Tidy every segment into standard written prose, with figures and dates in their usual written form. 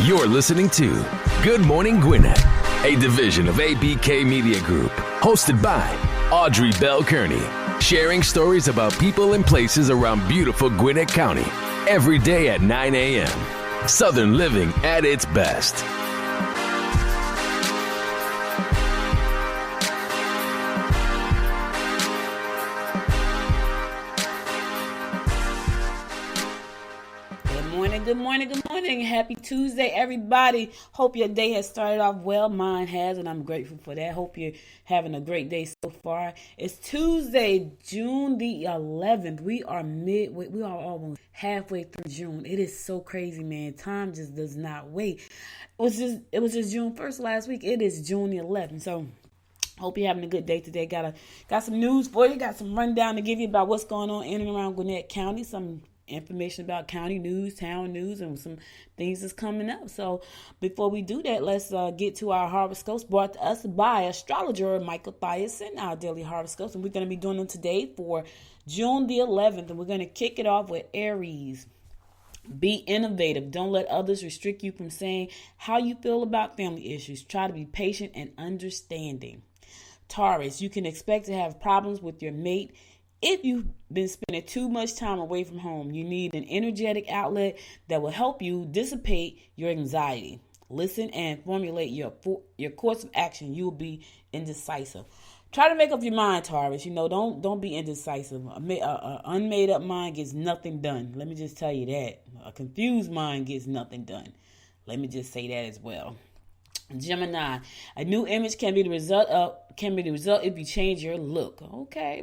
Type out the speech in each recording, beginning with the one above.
You're listening to Good Morning Gwinnett, a division of ABK Media Group, hosted by Audrey Bell Kearney, sharing stories about people and places around beautiful Gwinnett County every day at 9 a.m. Southern living at its best. Good morning. Happy Tuesday, everybody. Hope your day has started off well. Mine has, and I'm grateful for that. Hope you're having a great day so far. It's Tuesday, June the 11th. We are almost halfway through June. It is so crazy, man. Time just does not wait. It was just June 1st last week. It is June the 11th. So hope you're having a good day today. Got some news for you. Got some rundown to give you about what's going on in and around Gwinnett County. Some information about county news, town news, and some things that's coming up. So before we do that, let's get to our horoscopes brought to us by astrologer Michael Thiason, our daily horoscopes. And we're going to be doing them today for June the 11th. And we're going to kick it off with Aries. Be innovative. Don't let others restrict you from saying how you feel about family issues. Try to be patient and understanding. Taurus, you can expect to have problems with your mate. If you've been spending too much time away from home, you need an energetic outlet that will help you dissipate your anxiety. Listen and formulate your course of action. You will be indecisive. Try to make up your mind, Taurus. Don't be indecisive. An unmade up mind gets nothing done. Let me just tell you that. A confused mind gets nothing done. Let me just say that as well. Gemini, a new image can be the result if you change your look. Okay,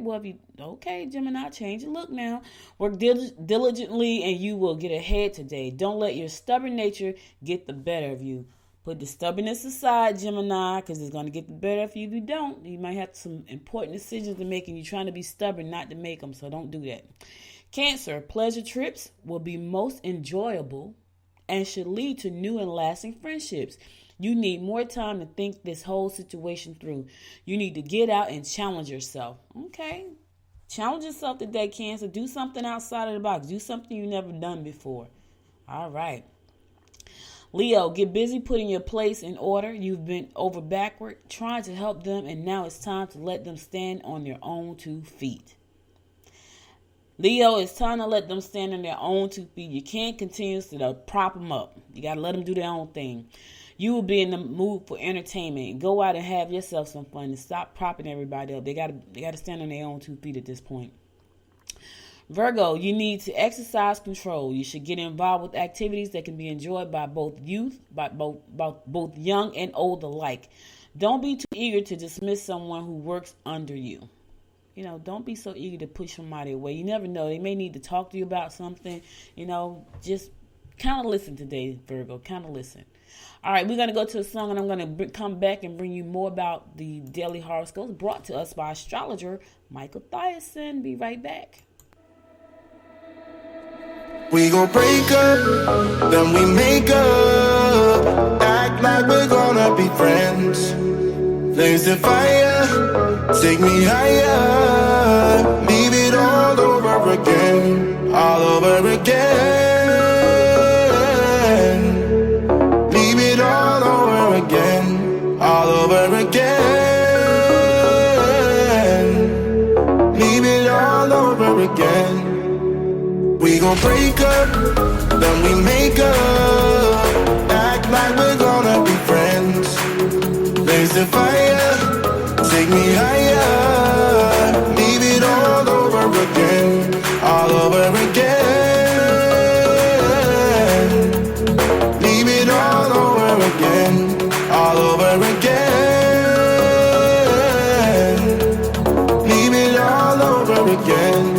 Gemini, change your look now. Work diligently and you will get ahead today. Don't let your stubborn nature get the better of you. Put the stubbornness aside, Gemini, because it's going to get the better of you if you don't. You might have some important decisions to make and you're trying to be stubborn not to make them, so don't do that. Cancer, pleasure trips will be most enjoyable and should lead to new and lasting friendships. You need more time to think this whole situation through. You need to get out and challenge yourself. Okay. Challenge yourself today, Cancer. Do something outside of the box. Do something you've never done before. All right. Leo, get busy putting your place in order. You've been over backward trying to help them, and now it's time to let them stand on their own 2 feet. Leo, it's time to let them stand on their own 2 feet. You can't continue to prop them up. You got to let them do their own thing. You will be in the mood for entertainment. Go out and have yourself some fun and stop propping everybody up. They got to stand on their own 2 feet at this point. Virgo, you need to exercise control. You should get involved with activities that can be enjoyed by both both young and old alike. Don't be too eager to dismiss someone who works under you. Don't be so eager to push somebody away. You never know. They may need to talk to you about something. Just kind of listen today, Virgo. Kind of listen. All right, we're going to go to a song, and I'm going to come back and bring you more about the daily horoscopes brought to us by astrologer Michael Thiason. Be right back. We gon' break up, then we make up. Act like we're gonna be friends. Blaze the fire, take me higher. Leave it all over again, all over again. All over again, all over again. Leave it all over again. We gon' break up, then we make up. Act like we're gonna be friends. Blaze the fire, take me higher. Leave it all over again, all over again. Leave it all over again, all over again. Leave it all over again,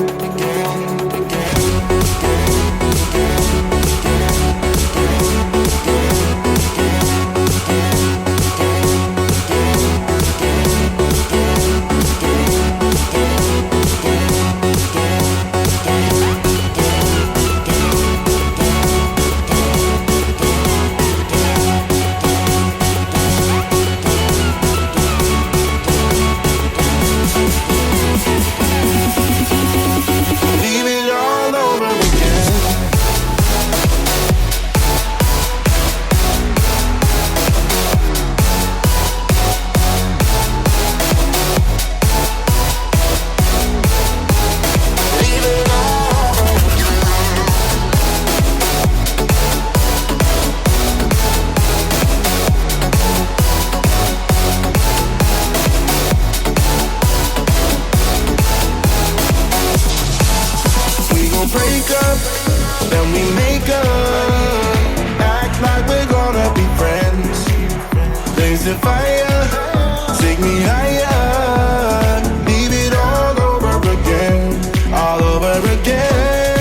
to fire, take me higher, leave it all over again, all over again,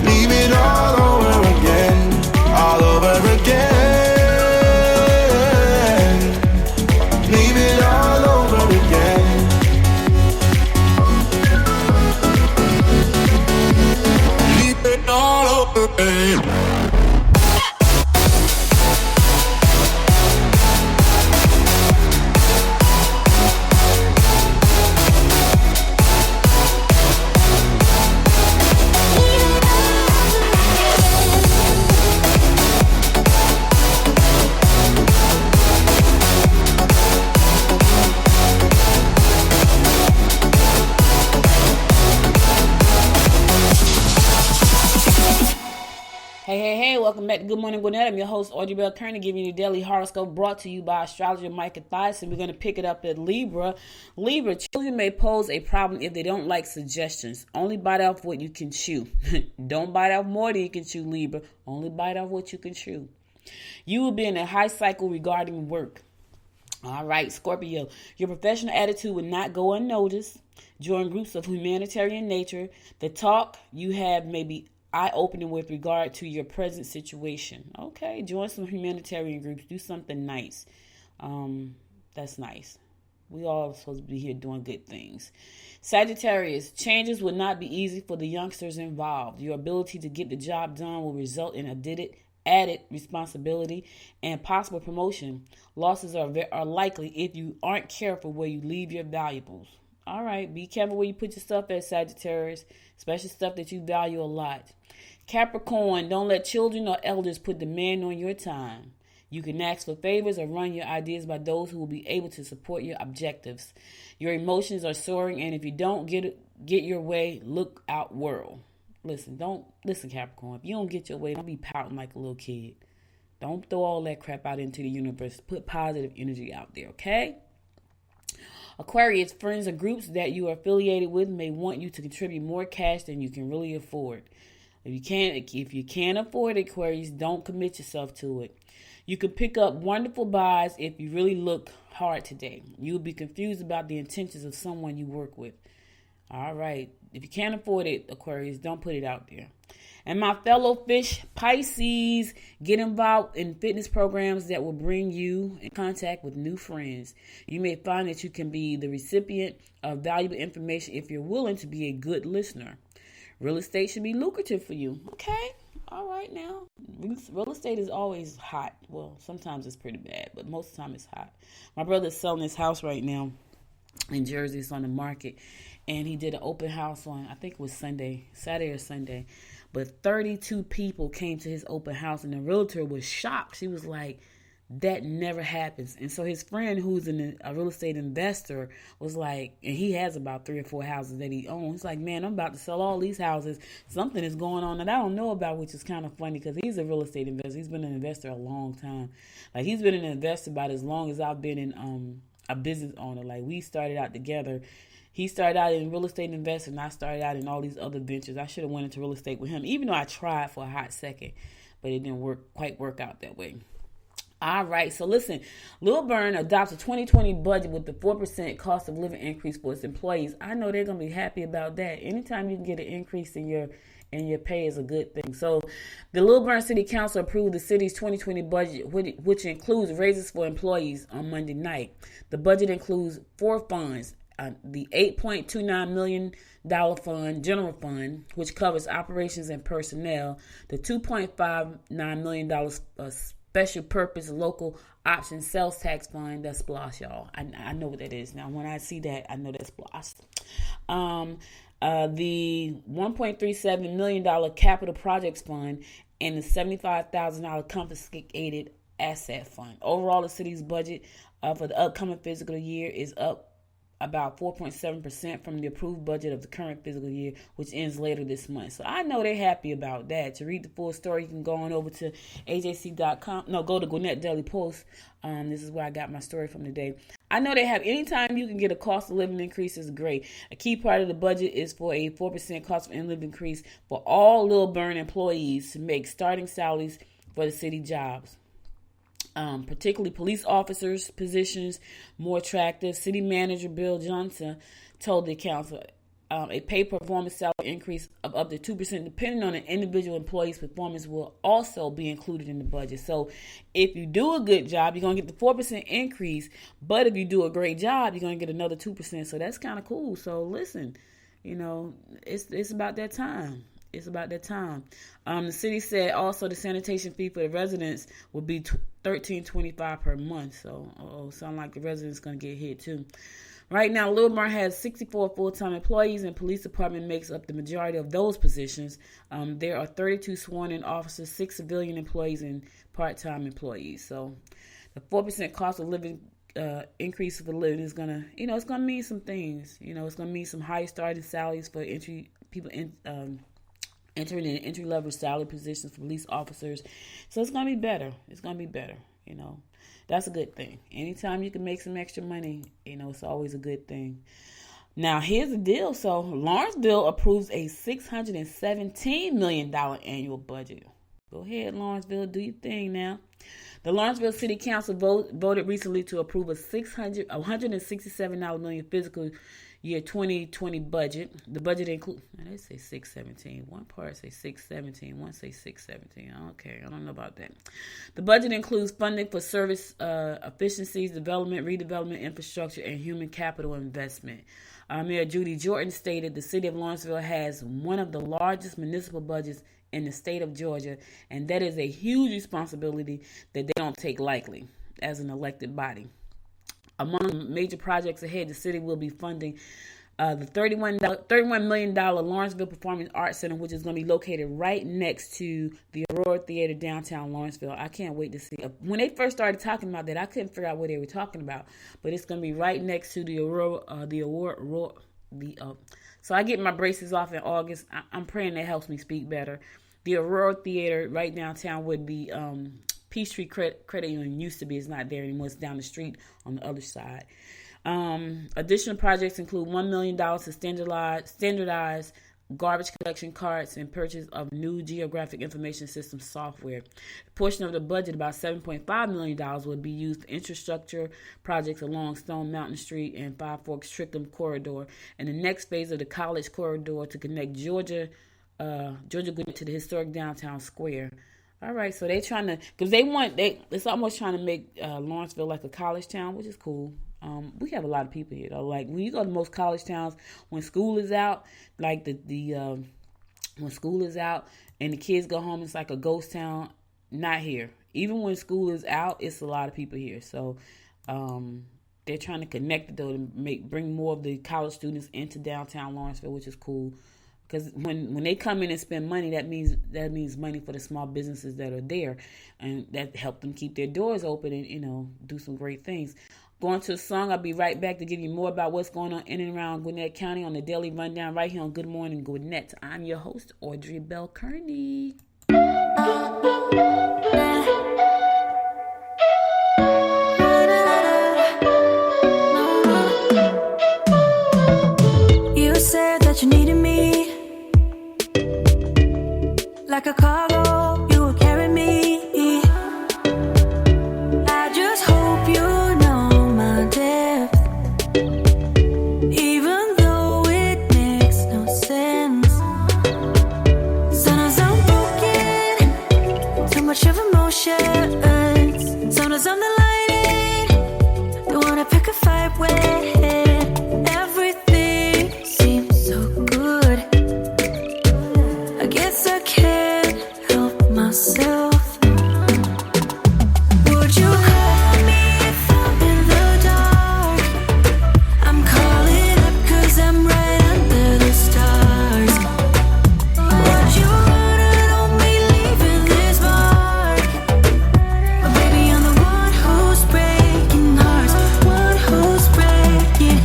leave it all over again, all over again, leave it all over again. Leave it all over again. Hey, welcome back to Good Morning Gwinnett. I'm your host, Audrey Bell Kearney, giving you the daily horoscope brought to you by astrologer Micah Thyssen. We're going to pick it up at Libra. Libra, children may pose a problem if they don't like suggestions. Only bite off what you can chew. Don't bite off more than you can chew, Libra. Only bite off what you can chew. You will be in a high cycle regarding work. All right, Scorpio, your professional attitude will not go unnoticed. Join groups of humanitarian nature. The talk you have may be eye-opening with regard to your present situation. Okay, join some humanitarian groups. Do something nice. That's nice. We all supposed to be here doing good things. Sagittarius, changes will not be easy for the youngsters involved. Your ability to get the job done will result in added responsibility and possible promotion. Losses are likely if you aren't careful where you leave your valuables. All right, be careful where you put your stuff at, Sagittarius, especially stuff that you value a lot. Capricorn, don't let children or elders put demand on your time. You can ask for favors or run your ideas by those who will be able to support your objectives. Your emotions are soaring, and if you don't get your way, look out, world. Listen, Capricorn. If you don't get your way, don't be pouting like a little kid. Don't throw all that crap out into the universe. Put positive energy out there, okay? Aquarius, friends or groups that you are affiliated with may want you to contribute more cash than you can really afford. If you can't afford it, Aquarius, don't commit yourself to it. You can pick up wonderful buys if you really look hard today. You'll be confused about the intentions of someone you work with. All right. If you can't afford it, Aquarius, don't put it out there. And my fellow fish, Pisces, get involved in fitness programs that will bring you in contact with new friends. You may find that you can be the recipient of valuable information if you're willing to be a good listener. Real estate should be lucrative for you. Okay. All right now. Real estate is always hot. Well, sometimes it's pretty bad, but most of the time it's hot. My brother's selling his house right now in Jersey. It's on the market. And he did an open house on, I think it was Saturday or Sunday. But 32 people came to his open house, and the realtor was shocked. She was like, that never happens. And so his friend, who's a real estate investor, was like, and he has about 3 or 4 houses that he owns. He's like, man, I'm about to sell all these houses. Something is going on that I don't know about, which is kind of funny because he's a real estate investor. He's been an investor a long time. Like, he's been an investor about as long as I've been in a business owner. Like, we started out together. He started out in real estate investing, and I started out in all these other ventures. I should have went into real estate with him, even though I tried for a hot second, but it didn't quite work out that way. All right, so listen, Lilburn adopts a 2020 budget with the 4% cost of living increase for its employees. I know they're going to be happy about that. Anytime you can get an increase in your pay is a good thing. So the Lilburn City Council approved the city's 2020 budget, which includes raises for employees on Monday night. The budget includes 4 funds. The $8.29 million fund, general fund, which covers operations and personnel. The $2.59 million special purpose local option sales tax fund. That's SPLOST, y'all. I know what that is. Now, when I see that, I know that's SPLOST. The $1.37 million capital projects fund and the $75,000 confiscated asset fund. Overall, the city's budget for the upcoming fiscal year is up about 4.7% from the approved budget of the current fiscal year, which ends later this month. So I know they're happy about that. To read the full story, you can go on over to ajc.com. No, go to Gwinnett Daily Post. This is where I got my story from today. I know they have, anytime you can get a cost of living increase is great. A key part of the budget is for a 4% cost of living increase for all Lilburn employees to make starting salaries for the city jobs. particularly police officers' positions more attractive. City Manager Bill Johnson told the council a pay performance salary increase of up to 2%, depending on an individual employee's performance, will also be included in the budget. So if you do a good job, you're going to get the 4% increase. But if you do a great job, you're going to get another 2%. So that's kind of cool. So listen, it's about that time. It's about that time. The city said also the sanitation fee for the residents will be $13.25 per month. So, sound like the residents going to get hit too. Right now, Lilburn has 64 full-time employees, and police department makes up the majority of those positions. There are 32 sworn-in officers, 6 civilian employees, and part-time employees. So, the 4% cost of living increase for living is gonna, it's gonna mean some things. It's gonna mean some high starting salaries for entering in entry-level salary positions for police officers. So it's gonna be better. It's gonna be better. That's a good thing. Anytime you can make some extra money, it's always a good thing. Now, here's the deal. So, Lawrenceville approves a $617 million annual budget. Go ahead, Lawrenceville, do your thing now. The Lawrenceville City Council voted recently to approve a $167 million fiscal year 2020 budget. The budget includes, they say 617. One part say 617, one say 617. Okay, I don't know about that. The budget includes funding for service efficiencies, development, redevelopment, infrastructure, and human capital investment. Mayor Judy Jordan stated the city of Lawrenceville has one of the largest municipal budgets in the state of Georgia, and that is a huge responsibility that they don't take lightly as an elected body. Among major projects ahead, the city will be funding the $31 million Lawrenceville Performing Arts Center, which is going to be located right next to the Aurora Theater downtown Lawrenceville. I can't wait to see. When they first started talking about that, I couldn't figure out what they were talking about, but it's going to be right next to the Aurora. So I get my braces off in August. I'm praying that helps me speak better. The Aurora Theater right downtown would be Peachtree Credit Union used to be. It's not there anymore. It's down the street on the other side. Additional projects include $1 million to standardize garbage collection carts and purchase of new geographic information system software. A portion of the budget, about $7.5 million, will be used for infrastructure projects along Stone Mountain Street and Five Forks Trickham Corridor, and the next phase of the College Corridor to connect Georgia to the historic downtown square. All right, so they're trying to, because it's almost trying to make Lawrenceville like a college town, which is cool. We have a lot of people here, though. Like, when you go to most college towns, when school is out, like when school is out and the kids go home, it's like a ghost town. Not here. Even when school is out, it's a lot of people here. So they're trying to connect it, though, to bring more of the college students into downtown Lawrenceville, which is cool. Because when they come in and spend money, that means money for the small businesses that are there, and that help them keep their doors open and do some great things. Going to a song, I'll be right back to give you more about what's going on in and around Gwinnett County on the Daily Rundown right here on Good Morning Gwinnett. I'm your host, Audrey Bell Kearney. You said that you needed me. Like a cargo, you will carry me. I just hope you know my depth, even though it makes no sense. Sometimes I'm broken, too much of emotion. Sometimes I'm the lightning, don't wanna pick a fight with. Everything seems so good. I guess I can't help myself. Would you call me if I'm in the dark? I'm calling up 'cause I'm right under the stars. Would you wanna know me leaving this mark? But baby, I'm the one who's breaking hearts, one who's breaking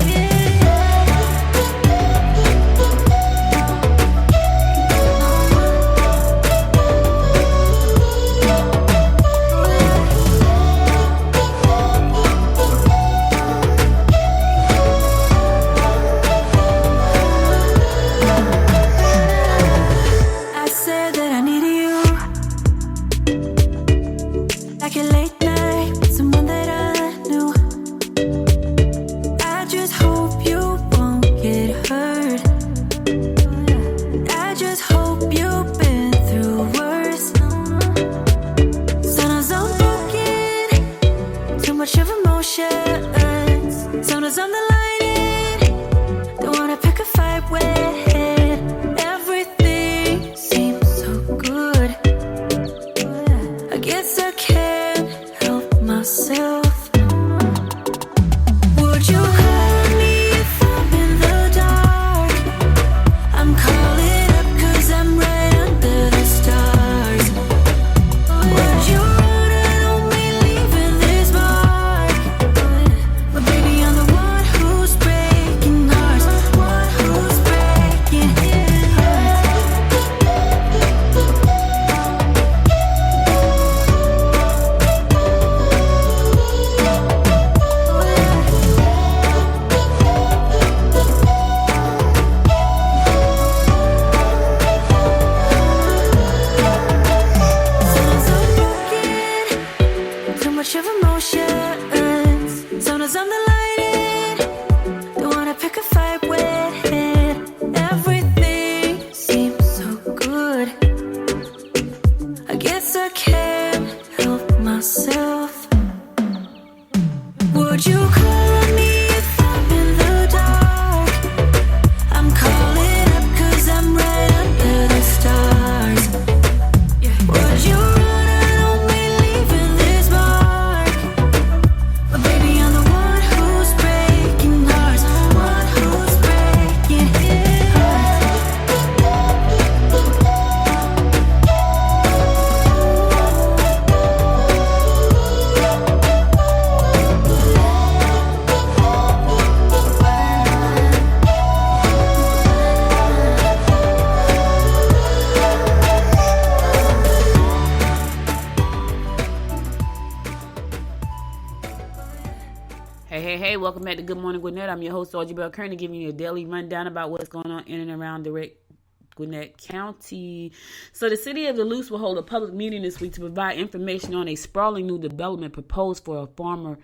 nights I can't help myself. Would you call me if I'm in the dark? I'm calling up 'cause I'm right under the stars. Would you run on me leaving this mark? But baby, I'm the one who's breaking hearts, one who's breaking hearts. Hey, welcome back to Good Morning Gwinnett. I'm your host, Audrey Bell Kearney, giving you a daily rundown about what's going on in and around Gwinnett County. So the city of Duluth will hold a public meeting this week to provide information on a sprawling new development proposed for a former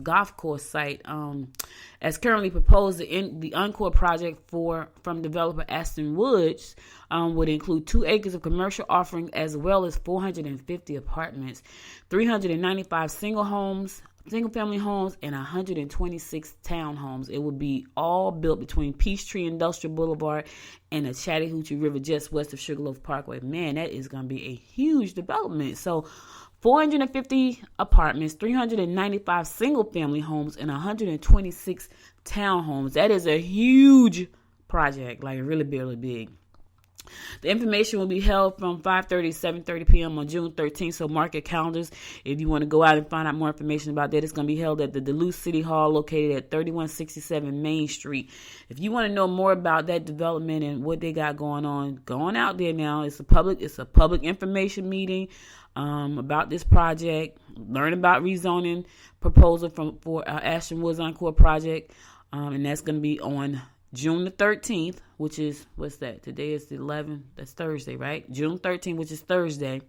golf course site. As currently proposed, the Encore project from developer Aston Woods would include 2 acres of commercial offerings as well as 450 apartments, 395 single-family homes, and 126 townhomes. It will be all built between Peachtree Industrial Boulevard and the Chattahoochee River just west of Sugarloaf Parkway. Man, that is going to be a huge development. So 450 apartments, 395 single-family homes, and 126 townhomes. That is a huge project, like really, really big. The information will be held from 5:30 to 7:30 p.m. on June 13th, so mark your calendars if you want to go out and find out more information about that. It's going to be held at the Duluth City Hall located at 3167 Main Street. If you want to know more about that development and what they got going on out there now. It's a public information meeting about this project. Learn about rezoning proposal for Ashton Woods Encore project, and that's going to be on June the 13th, which is, what's that? Today is the 11th. That's Thursday, right? June 13th, which is Thursday.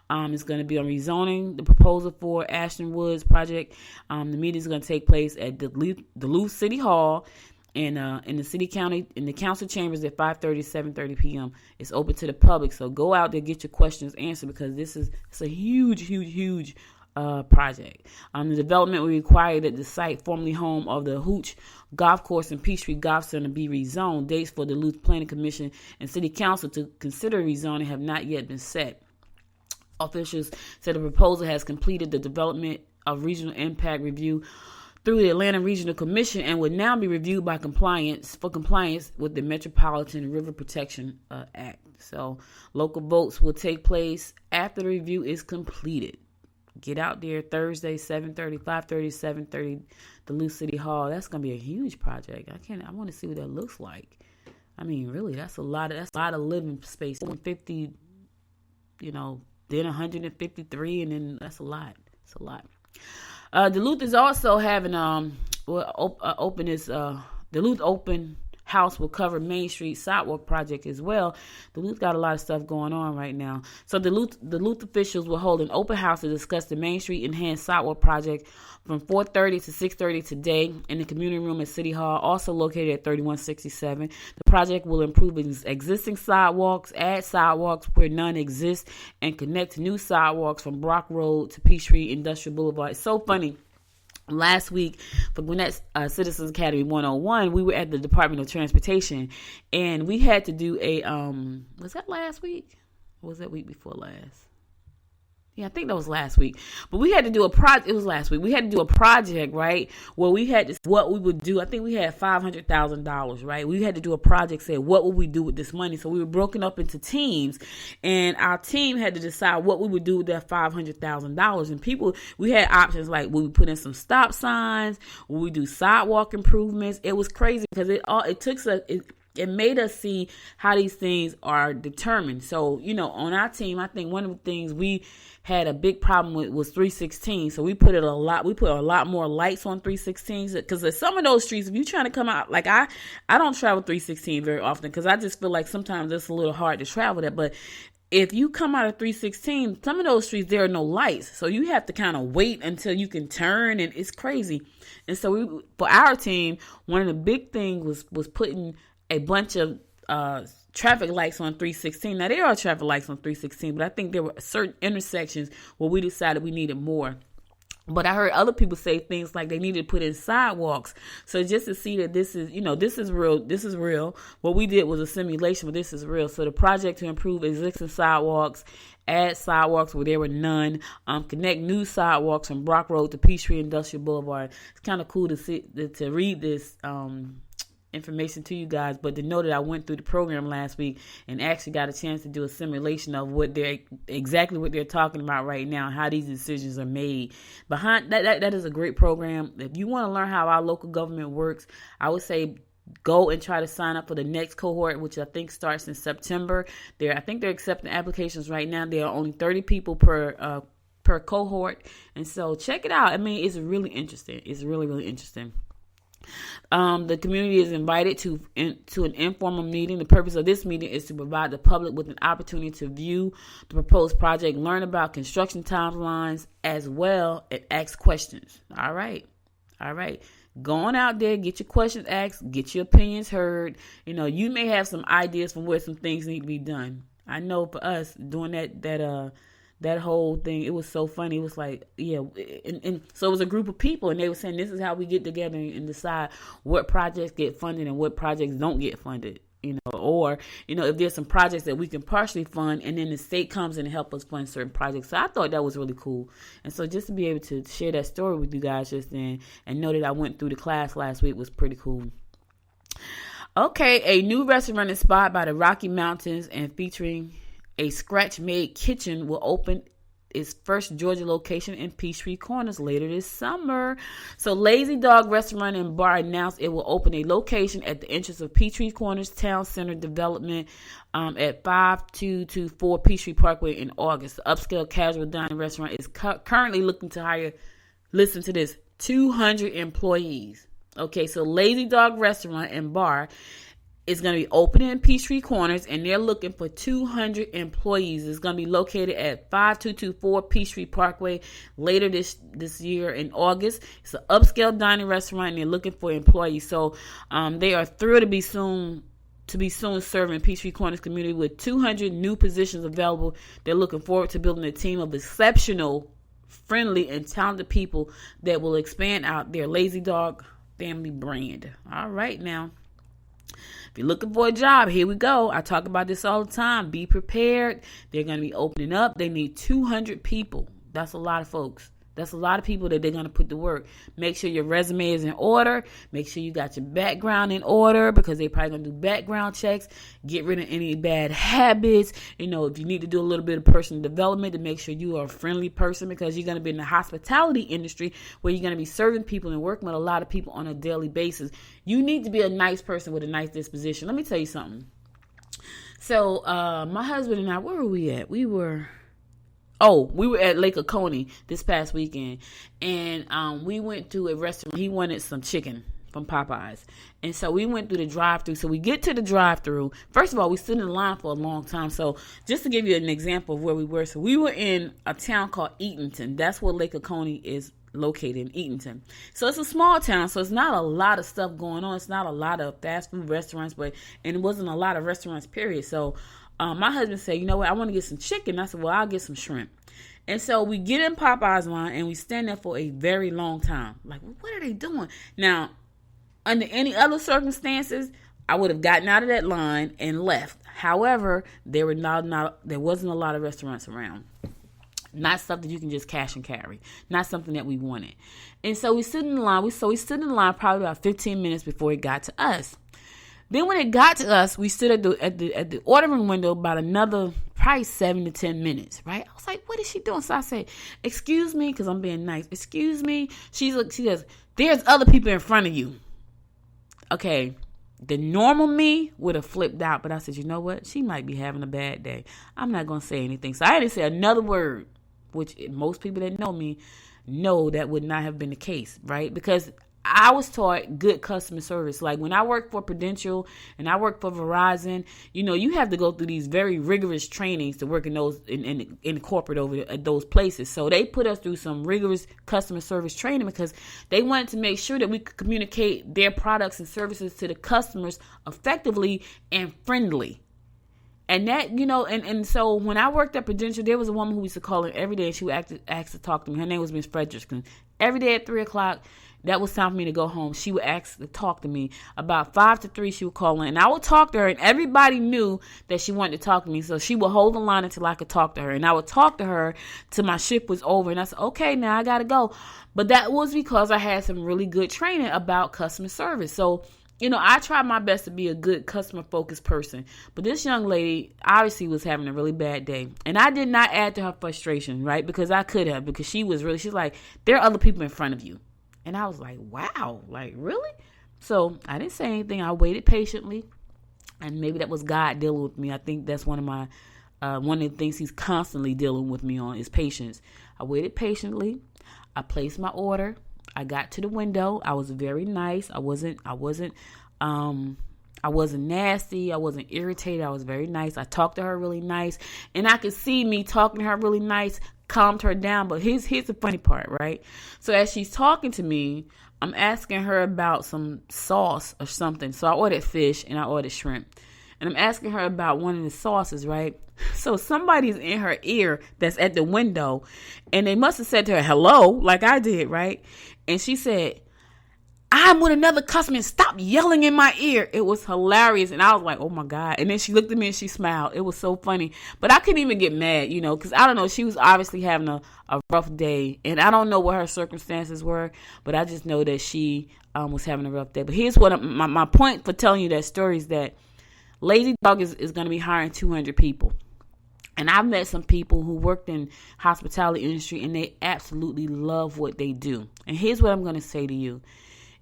It's going to be on rezoning the proposal for Ashton Woods project. The meeting is going to take place at Duluth City Hall in the council chambers at 5:30 to 7:30 p.m. It's open to the public, so go out there, get your questions answered, because it's a huge project. The development will require that the site formerly home of the Hooch Golf Course and Peachtree Golf Center be rezoned. Dates for the Duluth Planning Commission and City Council to consider rezoning have not yet been set. Officials said the proposal has completed the development of regional impact review through the Atlanta Regional Commission and would now be reviewed by compliance with the Metropolitan River Protection Act. So local votes will take place after the review is completed. Get out there Thursday, 7:30, 5:30, 7:30, Duluth City Hall. That's going to be a huge project. I want to see what that looks like. I mean, really, that's a lot of living space. 150, then 153, and then that's a lot. It's a lot. Duluth is also having Duluth Open House will cover Main Street sidewalk project as well. Duluth got a lot of stuff going on right now. So Duluth officials will hold an open house to discuss the Main Street Enhanced Sidewalk project from 4:30 to 6:30 today in the community room at City Hall, also located at 3167. The project will improve existing sidewalks, add sidewalks where none exist, and connect new sidewalks from Brock Road to Peachtree Industrial Boulevard. It's so funny. Last week for Gwinnett Citizens Academy 101, we were at the Department of Transportation, and we had to do a was that last week? Or was that week before last? Yeah, I think that was last week. But we had to do a project. It was last week. We had to do a project, right, where we had to, what we would do. I think we had $500,000, right? We had to do a project, say, what would we do with this money? So we were broken up into teams, and our team had to decide what we would do with that $500,000. And we had options like, would we put in some stop signs? Would we do sidewalk improvements? It was crazy because it made us see how these things are determined. So, on our team, I think one of the things we had a big problem with was 316. So we put a lot more lights on 316s, because some of those streets, if you're trying to come out, like I don't travel 316 very often because I just feel like sometimes it's a little hard to travel that. But if you come out of 316, some of those streets, there are no lights. So you have to kind of wait until you can turn, and it's crazy. And so for our team, one of the big things was putting a bunch of traffic lights on 316. Now, there are traffic lights on 316, but I think there were certain intersections where we decided we needed more. But I heard other people say things like they needed to put in sidewalks. So just to see that this is, this is real. This is real. What we did was a simulation, but this is real. So the project to improve existing sidewalks, add sidewalks where there were none, connect new sidewalks from Brock Road to Peachtree Industrial Boulevard. It's kind of cool to see, to read this information to you guys, but to know that I went through the program last week and actually got a chance to do a simulation of what they're talking about right now, how these decisions are made. Behind that is a great program. If you want to learn how our local government works, I would say go and try to sign up for the next cohort, which I think starts in September. I think they're accepting applications right now. There are only 30 people per cohort, and so check it out. I mean, it's really interesting. It's really, really interesting. The community is invited to an informal meeting. The purpose of this meeting is to provide the public with an opportunity to view the proposed project, learn about construction timelines, as well as ask questions. All right. Go on out there, get your questions asked, get your opinions heard. You may have some ideas from where some things need to be done. I know for us doing that whole thing, it was so funny. It was like, yeah. And so it was a group of people, and they were saying, this is how we get together and decide what projects get funded and what projects don't get funded, or, if there's some projects that we can partially fund, and then the state comes in and help us fund certain projects. So I thought that was really cool. And so just to be able to share that story with you guys just then and know that I went through the class last week was pretty cool. Okay, a new restaurant inspired by the Rocky Mountains and featuring a scratch-made kitchen will open its first Georgia location in Peachtree Corners later this summer. So Lazy Dog Restaurant and Bar announced it will open a location at the entrance of Peachtree Corners Town Center Development at 5224 Peachtree Parkway in August. The upscale casual dining restaurant is currently looking to hire, listen to this, 200 employees. Okay, so Lazy Dog Restaurant and Bar is going to be opening in Peachtree Corners, and they're looking for 200 employees. It's going to be located at 5224 Peachtree Parkway later this year in August. It's an upscale dining restaurant, and they're looking for employees. So they are thrilled to be soon serving Peachtree Corners community with 200 new positions available. They're looking forward to building a team of exceptional, friendly, and talented people that will expand out their Lazy Dog family brand. All right, now. If you're looking for a job, here we go. I talk about this all the time. Be prepared. They're going to be opening up. They need 200 people. That's a lot of folks. That's a lot of people that they're going to put to work. Make sure your resume is in order. Make sure you got your background in order, because they're probably going to do background checks. Get rid of any bad habits. If you need to do a little bit of personal development to make sure you are a friendly person, because you're going to be in the hospitality industry where you're going to be serving people and working with a lot of people on a daily basis. You need to be a nice person with a nice disposition. Let me tell you something. So my husband and I, where were we at? We were at Lake Oconee this past weekend, and we went to a restaurant. He wanted some chicken from Popeyes, and so we went through the drive-thru. So we get to the drive-thru. First of all, we stood in line for a long time. So just to give you an example of where we were, so we were in a town called Eatonton. That's where Lake Oconee is located, in Eatonton. So it's a small town, so it's not a lot of stuff going on. It's not a lot of fast food restaurants, and it wasn't a lot of restaurants, period. So my husband said, you know what, I want to get some chicken. I said, well, I'll get some shrimp. And so we get in Popeye's line, and we stand there for a very long time. Like, what are they doing? Now, under any other circumstances, I would have gotten out of that line and left. However, there wasn't a lot of restaurants around. Not stuff that you can just cash and carry. Not something that we wanted. And so we stood in the line. We stood in the line probably about 15 minutes before it got to us. Then when it got to us, we stood at the ordering window about another probably 7 to 10 minutes, right? I was like, what is she doing? So I said, excuse me, because I'm being nice. Excuse me. She goes, there's other people in front of you. Okay, the normal me would have flipped out, but I said, you know what? She might be having a bad day. I'm not going to say anything. So I didn't say another word, which most people that know me know that would not have been the case, right? Because I was taught good customer service. Like when I worked for Prudential and I worked for Verizon, you have to go through these very rigorous trainings to work in those in corporate over at those places. So they put us through some rigorous customer service training because they wanted to make sure that we could communicate their products and services to the customers effectively and friendly. And that, and so when I worked at Prudential, there was a woman who used to call in every day and she would ask to talk to me. Her name was Miss Frederickson. Every day at 3 o'clock, that was time for me to go home. She would ask to talk to me. About 5 to 3, she would call in. And I would talk to her, and everybody knew that she wanted to talk to me. So she would hold the line until I could talk to her. And I would talk to her till my shift was over. And I said, okay, now I got to go. But that was because I had some really good training about customer service. So I tried my best to be a good customer-focused person. But this young lady obviously was having a really bad day. And I did not add to her frustration, right? Because I could have. Because she's like, there are other people in front of you. And I was like, wow, like, really? So I didn't say anything. I waited patiently. And maybe that was God dealing with me. I think that's one of the things he's constantly dealing with me on is patience. I waited patiently. I placed my order. I got to the window. I was very nice. I wasn't nasty. I wasn't irritated. I was very nice. I talked to her really nice. And I could see me talking to her really nice calmed her down. But here's the funny part, right? So as she's talking to me, I'm asking her about some sauce or something. So I ordered fish and I ordered shrimp. And I'm asking her about one of the sauces, right? So somebody's in her ear that's at the window. And they must have said to her, hello, like I did, right? And she said, I'm with another customer and stop yelling in my ear. It was hilarious. And I was like, oh my God. And then she looked at me and she smiled. It was so funny. But I couldn't even get mad, because I don't know. She was obviously having a rough day. And I don't know what her circumstances were. But I just know that she was having a rough day. But here's what my point for telling you that story is that Lazy Dog is going to be hiring 200 people. And I've met some people who worked in hospitality industry and they absolutely love what they do. And here's what I'm going to say to you.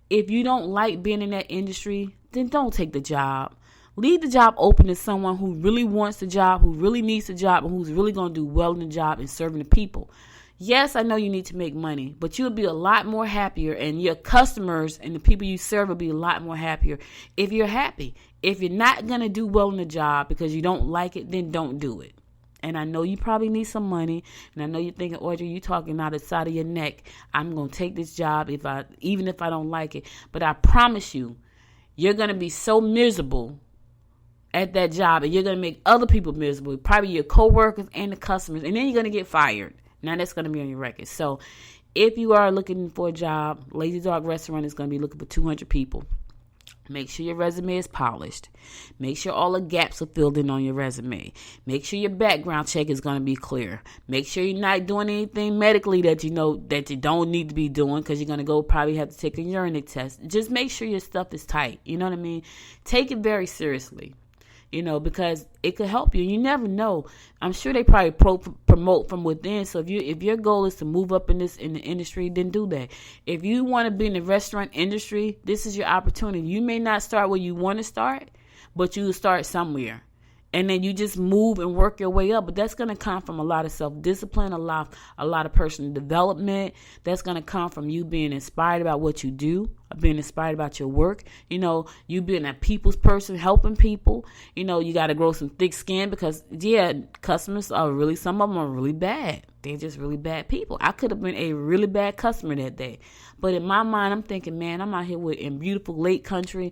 If you don't like being in that industry, then don't take the job. Leave the job open to someone who really wants the job, who really needs the job, and who's really going to do well in the job and serving the people. Yes, I know you need to make money, but you'll be a lot more happier, and your customers and the people you serve will be a lot more happier if you're happy. If you're not going to do well in the job because you don't like it, then don't do it. And I know you probably need some money. And I know you're thinking, Audrey, you talking out the side of your neck. I'm going to take this job even if I don't like it. But I promise you, you're going to be so miserable at that job. And you're going to make other people miserable. Probably your coworkers and the customers. And then you're going to get fired. Now that's going to be on your record. So if you are looking for a job, Lazy Dog Restaurant is going to be looking for 200 people. Make sure your resume is polished. Make sure all the gaps are filled in on your resume. Make sure your background check is going to be clear. Make sure you're not doing anything medically that you know that you don't need to be doing because you're going to go probably have to take a urine test. Just make sure your stuff is tight. You know what I mean? Take it very seriously. Because it could help you. You never know. I'm sure they probably promote from within. So if your goal is to move up in the industry, then do that. If you want to be in the restaurant industry, this is your opportunity. You may not start where you want to start, but you start somewhere. And then you just move and work your way up. But that's going to come from a lot of self-discipline, a lot of personal development. That's going to come from you being inspired about what you do, being inspired about your work. You being a people's person, helping people. You got to grow some thick skin because, customers are really, some of them are really bad. They're just really bad people. I could have been a really bad customer that day. But in my mind, I'm thinking, man, I'm out here in beautiful Lake Country.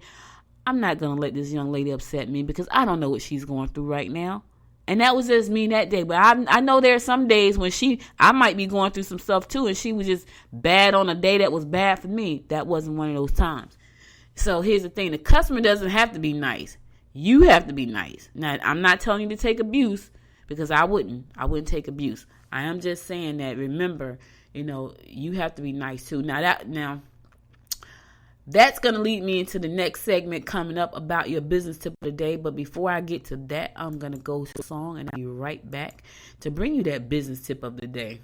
I'm not going to let this young lady upset me because I don't know what she's going through right now. And that was just me that day. But I know there are some days when I might be going through some stuff too. And she was just bad on a day that was bad for me. That wasn't one of those times. So here's the thing. The customer doesn't have to be nice. You have to be nice. Now, I'm not telling you to take abuse because I wouldn't take abuse. I am just saying that, remember, you have to be nice too. Now, that's going to lead me into the next segment coming up about your business tip of the day. But before I get to that, I'm going to go to a song and I'll be right back to bring you that business tip of the day.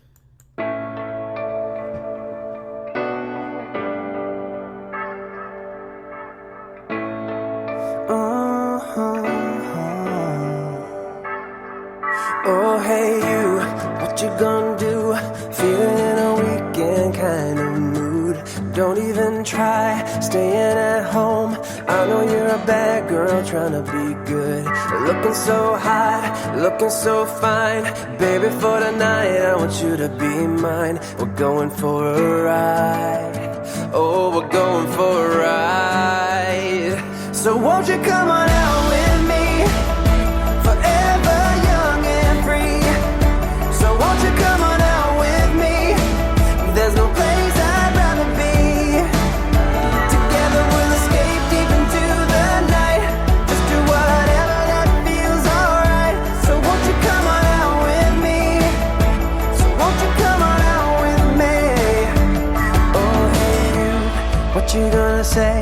Oh, hey, you, what you gonna do? Feeling in a weekend kind of mood. don't even try staying at home. I know you're a bad girl trying to be good, looking so hot, looking so fine. Baby, for tonight I want you to be mine. We're going for a ride. Oh, we're going for a ride. So won't you come on out with me, forever young and free. So won't you come on out with me, there's no place I'd rather be. Together we'll escape deep into the night, just do whatever that feels alright. So won't you come on out with me, so won't you come on out with me. Oh hey you, what you gonna say?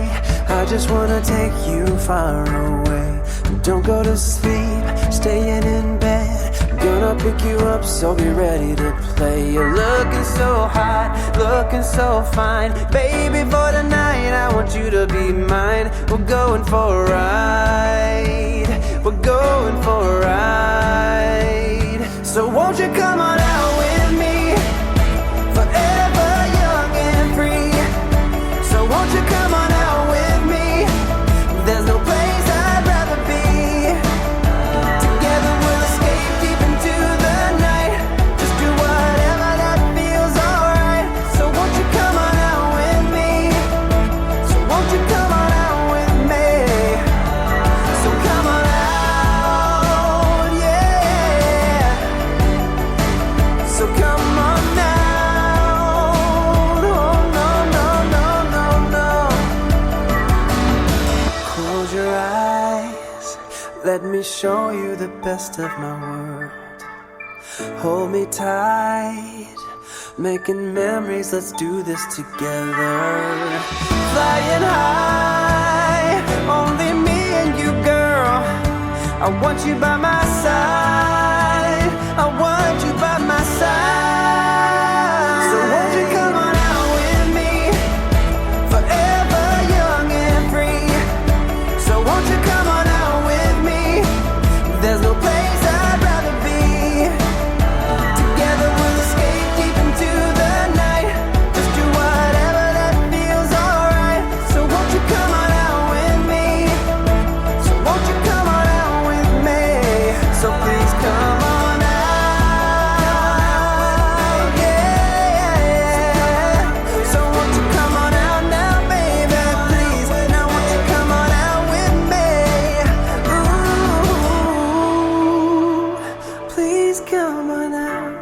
I just wanna take you far away. Don't go to sleep, staying in bed. I'm gonna pick you up, so be ready to play. You're looking so hot, looking so fine. Baby, for tonight I want you to be mine. We're going for a ride, we're going for a ride. So won't you come on out with me, forever young and free. So won't you come on out with me, there's no place I'd rather be. Together we'll escape deep into the night, just do whatever that feels alright. So won't you come on out with me, so won't you come on out with me. So come on out, yeah. So come on out, oh no, no, no, no, no. Close your eyes, let me show you the best of my world. Hold me tight, making memories, let's do this together. Flying high, only me and you, girl. I want you by my side, I want you by my side. So won't you come on out with me, forever young and free. So won't you come on out with me, there's no place I'd rather be. Together we'll escape deep into the night, just do whatever that feels alright. So won't you come on out with me, so won't you come on out with me. So please come on out, yeah. So won't you come on out now, baby, please. Now won't you come on out with me, ooh, please come on out.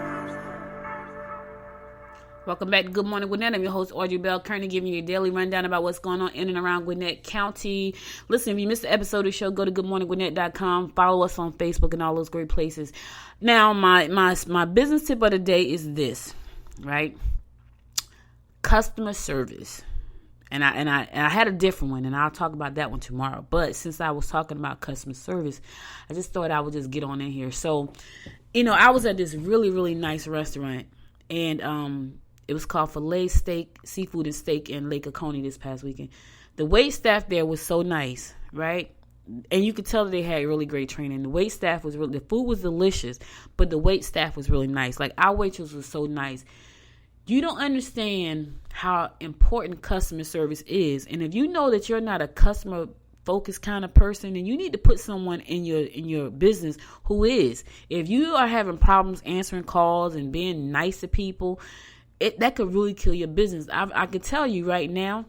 Welcome back to Good Morning Gwinnett. I'm your host, Audrey Bell, currently giving you a daily rundown about what's going on in and around Gwinnett County. Listen, if you missed the episode of the show, go to goodmorninggwinnett.com. Follow us on Facebook and all those great places. Now, my business tip of the day is this, right? Customer service. And I had a different one, and I'll talk about that one tomorrow. But since I was talking about customer service, I just thought I would just get on in here. So, I was at this really, really nice restaurant, and it was called Filet Steak, Seafood and Steak in Lake Oconee this past weekend. The wait staff there was so nice, right? And you could tell that they had really great training. The wait staff was the food was delicious, but the wait staff was really nice. Like, our waitress was so nice. You don't understand how important customer service is. And if you know that you're not a customer focused kind of person, then you need to put someone in your business who is. If you are having problems answering calls and being nice to people, that could really kill your business. I can tell you right now,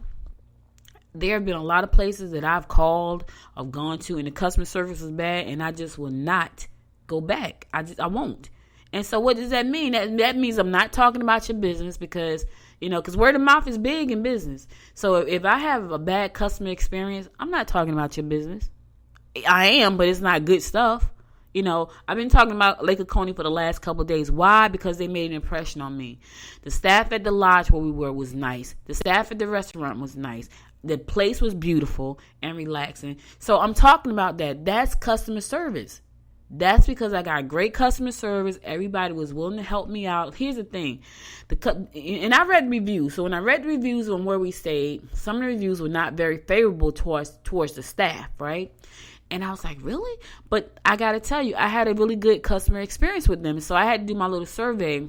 there have been a lot of places that I've called, I've gone to, and the customer service is bad, and I just will not go back. I won't. And so what does that mean? That means I'm not talking about your business because word of mouth is big in business. So if I have a bad customer experience, I'm not talking about your business. I am, but it's not good stuff. I've been talking about Lake Oconee for the last couple of days. Why? Because they made an impression on me. The staff at the lodge where we were was nice. The staff at the restaurant was nice. The place was beautiful and relaxing. So I'm talking about that. That's customer service. That's because I got great customer service. Everybody was willing to help me out. Here's the thing. And I read reviews. So when I read the reviews on where we stayed, some of the reviews were not very favorable towards the staff, right? And I was like, really? But I got to tell you, I had a really good customer experience with them. So I had to do my little survey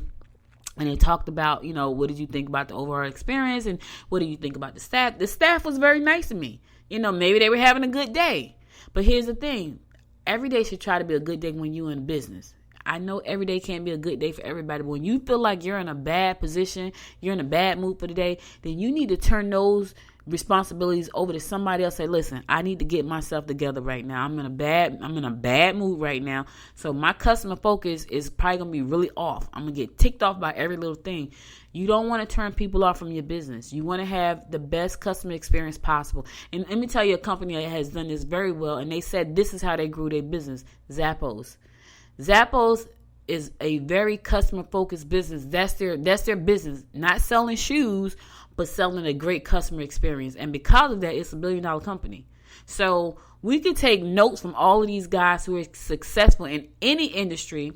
And they talked about, what did you think about the overall experience and what do you think about the staff? The staff was very nice to me. Maybe they were having a good day. But here's the thing. Every day should try to be a good day when you're in business. I know every day can't be a good day for everybody. But when you feel like you're in a bad position, you're in a bad mood for the day, then you need to turn those responsibilities over to somebody else. Say, listen, I need to get myself together right now. I'm in a bad mood right now. So my customer focus is probably going to be really off. I'm going to get ticked off by every little thing. You don't want to turn people off from your business. You want to have the best customer experience possible. And let me tell you a company that has done this very well. And they said this is how they grew their business. Zappos. Zappos is a very customer focused business. That's their business. Not selling shoes, but selling a great customer experience. And because of that, it's $1 billion company. So we could take notes from all of these guys who are successful in any industry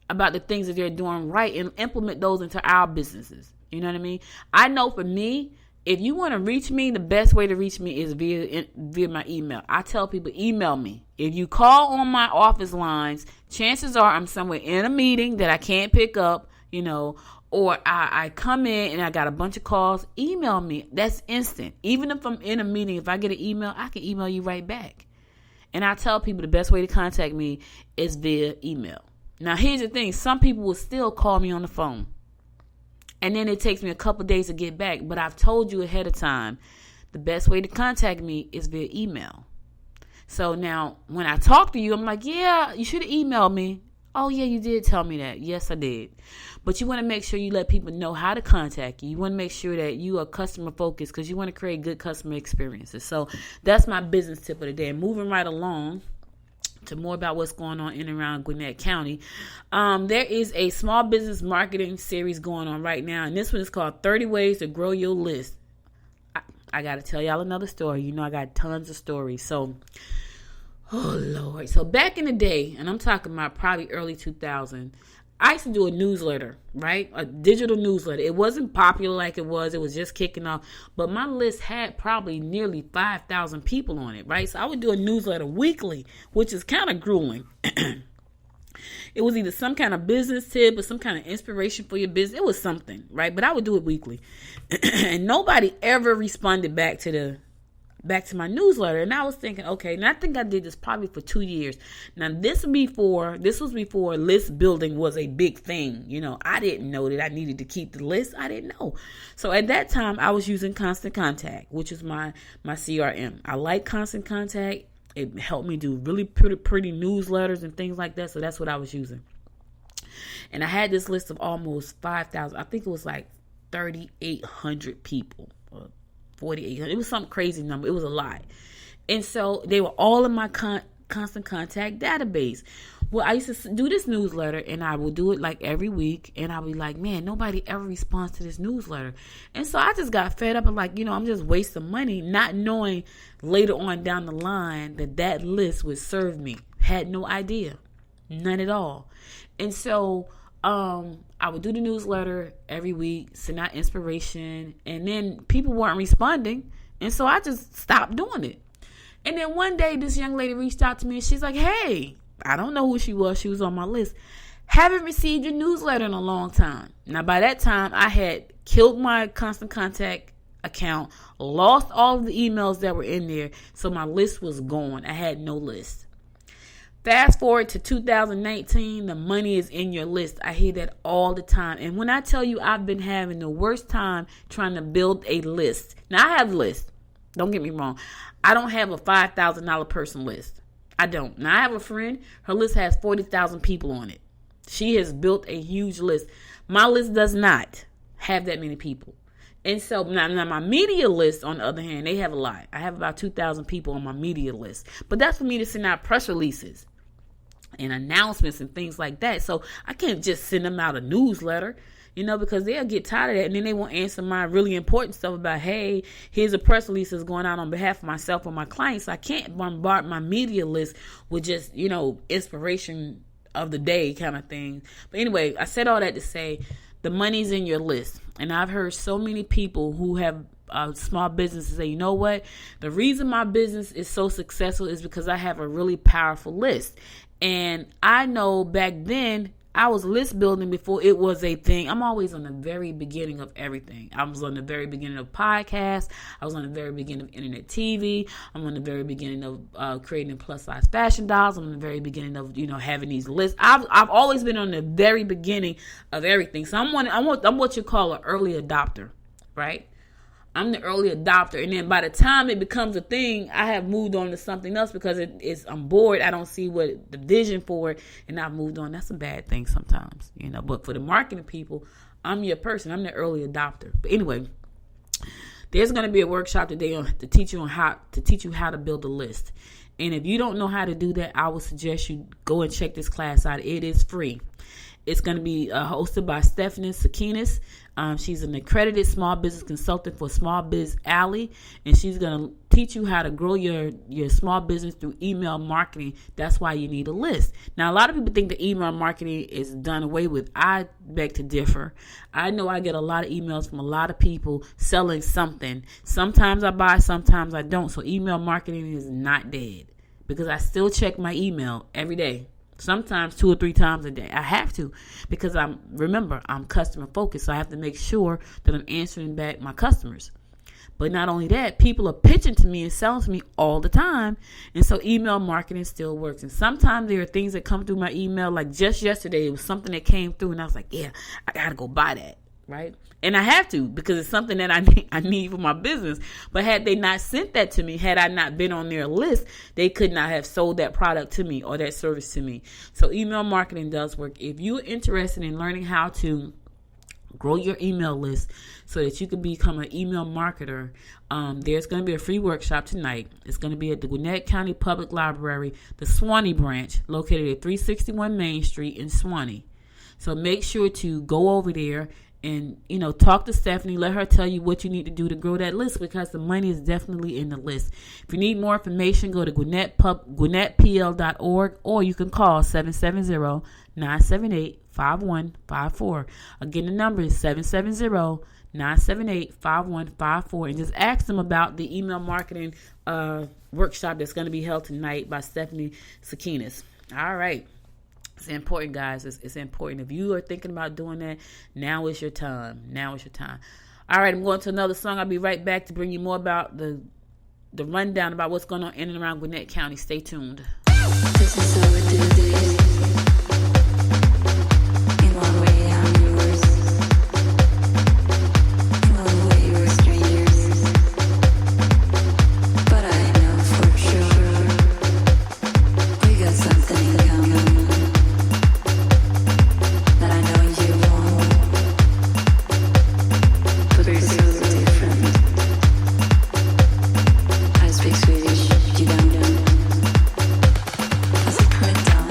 about the things that they're doing right and implement those into our businesses. You know what I mean? I know for me, if you want to reach me, the best way to reach me is via my email. I tell people, email me. If you call on my office lines, chances are I'm somewhere in a meeting that I can't pick up, or I come in and I got a bunch of calls. Email me. That's instant. Even if I'm in a meeting, if I get an email, I can email you right back. And I tell people the best way to contact me is via email. Now, here's the thing. Some people will still call me on the phone. And then it takes me a couple days to get back. But I've told you ahead of time, the best way to contact me is via email. So now, when I talk to you, I'm like, yeah, you should have emailed me. Oh, yeah, you did tell me that. Yes, I did. But you want to make sure you let people know how to contact you. You want to make sure that you are customer focused because you want to create good customer experiences. So that's my business tip of the day. Moving right along to more about what's going on in and around Gwinnett County. There is a small business marketing series going on right now. And this one is called 30 Ways to Grow Your List. I got to tell y'all another story. I got tons of stories. So, oh, Lord. So back in the day, and I'm talking about probably early 2000, I used to do a newsletter, right? A digital newsletter. It wasn't popular like it was. It was just kicking off. But my list had probably nearly 5,000 people on it, right? So I would do a newsletter weekly, which is kind of grueling. It was either some kind of business tip or some kind of inspiration for your business. It was something, right? But I would do it weekly. And nobody ever responded back to my newsletter. And I was thinking, okay, and I think I did this probably for 2 years. Now this was before list building was a big thing. I didn't know that I needed to keep the list. I didn't know. So at that time I was using Constant Contact, which is my CRM. I like Constant Contact. It helped me do really pretty newsletters and things like that. So that's what I was using. And I had this list of almost 5,000. I think it was like 3,800 people. 4,800. It was some crazy number. It was a lot. And so they were all in my Constant Contact database. Well, I used to do this newsletter and I would do it like every week. And I'd be like, man, nobody ever responds to this newsletter. And so I just got fed up and like, I'm just wasting money, not knowing later on down the line that list would serve me. Had no idea. None at all. And so I would do the newsletter every week, send out inspiration, and then people weren't responding, and so I just stopped doing it. And then one day, this young lady reached out to me, and she's like, hey, I don't know who she was. She was on my list. Haven't received your newsletter in a long time. Now, by that time, I had killed my Constant Contact account, lost all of the emails that were in there, so my list was gone. I had no list. Fast forward to 2019, the money is in your list. I hear that all the time. And when I tell you I've been having the worst time trying to build a list. Now, I have lists. Don't get me wrong. I don't have a $5,000 person list. I don't. Now, I have a friend. Her list has 40,000 people on it. She has built a huge list. My list does not have that many people. And so now my media list, on the other hand, they have a lot. I have about 2,000 people on my media list. But that's for me to send out press releases and announcements and things like that. So I can't just send them out a newsletter, because they'll get tired of that. And then they won't answer my really important stuff about, hey, here's a press release that's going out on behalf of myself or my clients. I can't bombard my media list with just, inspiration of the day kind of thing. But anyway, I said all that to say the money's in your list. And I've heard so many people who have small businesses say, you know what? The reason my business is so successful is because I have a really powerful list. And I know back then I was list building before it was a thing. I'm always on the very beginning of everything. I was on the very beginning of podcasts. I was on the very beginning of internet TV. I'm on the very beginning of creating plus size fashion dolls. I'm on the very beginning of having these lists. I've always been on the very beginning of everything. So I'm what you call an early adopter, right? I'm the early adopter, and then by the time it becomes a thing, I have moved on to something else because I'm bored. I don't see what the vision for it, and I've moved on. That's a bad thing sometimes, But for the marketing people, I'm your person. I'm the early adopter. But anyway, there's going to be a workshop today to teach you how to build a list. And if you don't know how to do that, I would suggest you go and check this class out. It is free. It's going to be hosted by Stephanie Sakinis. She's an accredited small business consultant for Small Biz Alley, and she's going to teach you how to grow your small business through email marketing. That's why you need a list. Now, a lot of people think that email marketing is done away with. I beg to differ. I know I get a lot of emails from a lot of people selling something. Sometimes I buy, sometimes I don't. So email marketing is not dead because I still check my email every day. Sometimes 2 or 3 times a day. I have to because I'm customer focused. So I have to make sure that I'm answering back my customers. But not only that, people are pitching to me and selling to me all the time. And so email marketing still works. And sometimes there are things that come through my email. Like just yesterday, it was something that came through and I was like, yeah, I got to go buy that. Right. And I have to because it's something that I need for my business. But had they not sent that to me, had I not been on their list, they could not have sold that product to me or that service to me. So email marketing does work. If you're interested in learning how to grow your email list so that you can become an email marketer, there's going to be a free workshop tonight. It's going to be at the Gwinnett County Public Library, the Swanee branch, located at 361 Main Street in Swanee. So make sure to go over there and, talk to Stephanie. Let her tell you what you need to do to grow that list because the money is definitely in the list. If you need more information, go to GwinnettPL.org or you can call 770-978-5154. Again, the number is 770-978-5154. And just ask them about the email marketing workshop that's going to be held tonight by Stephanie Sakinis. All right. It's important, guys. It's important. If you are thinking about doing that, now is your time. Now is your time. All right, I'm going to another song. I'll be right back to bring you more about the rundown about what's going on in and around Gwinnett County. Stay tuned. This is how we do this. In one way, I'm yours. In one way, we're strangers. But I know for sure we got something in common. That I know you won't. But we're so different. I speak Swedish, you don't. As I put down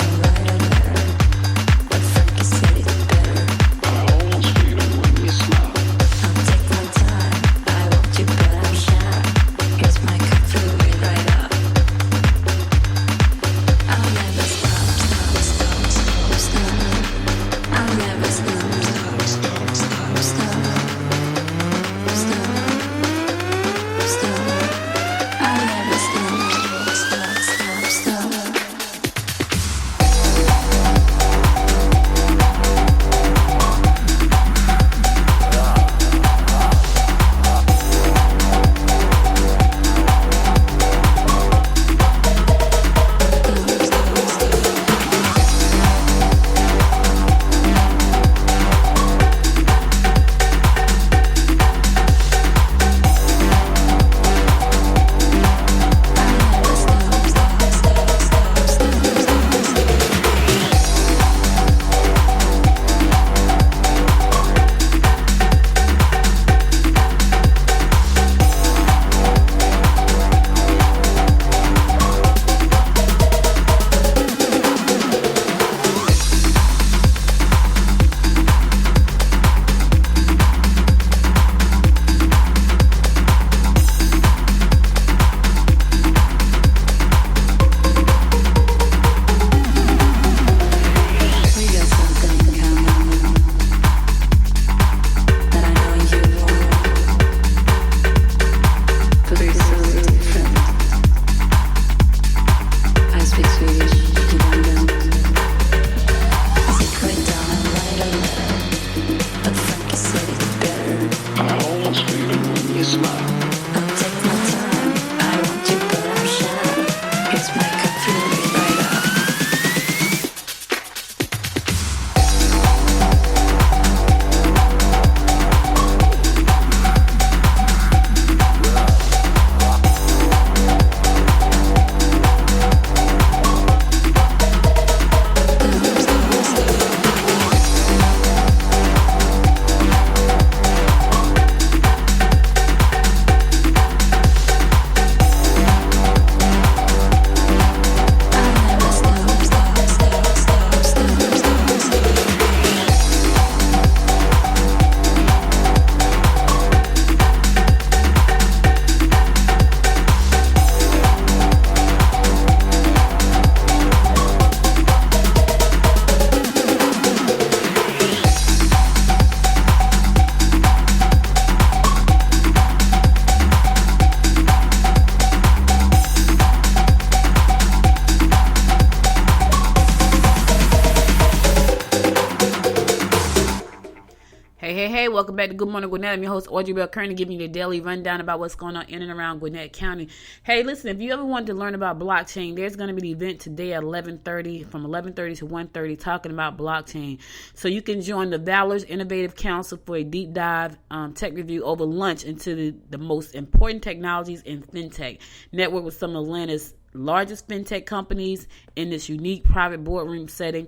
Hey, welcome back to Good Morning Gwinnett. I'm your host, Audrey Bell Kearney, giving you the daily rundown about what's going on in and around Gwinnett County. Hey, listen, if you ever wanted to learn about blockchain, there's going to be an event today at 11:30, from 11:30 to 1:30, talking about blockchain. So you can join the Valor's Innovative Council for a deep dive tech review over lunch into the most important technologies in fintech. Network with some of Atlanta's largest fintech companies in this unique private boardroom setting.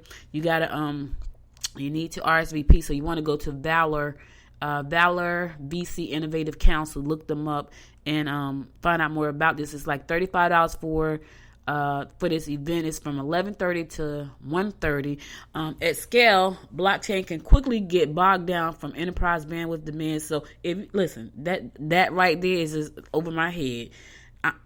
You need to RSVP, so you want to go to Valor VC Innovative Council. Look them up and find out more about this. It's like $35 for this event. It's from 11:30 to 1:30. At scale, blockchain can quickly get bogged down from enterprise bandwidth demands. So that right there is over my head.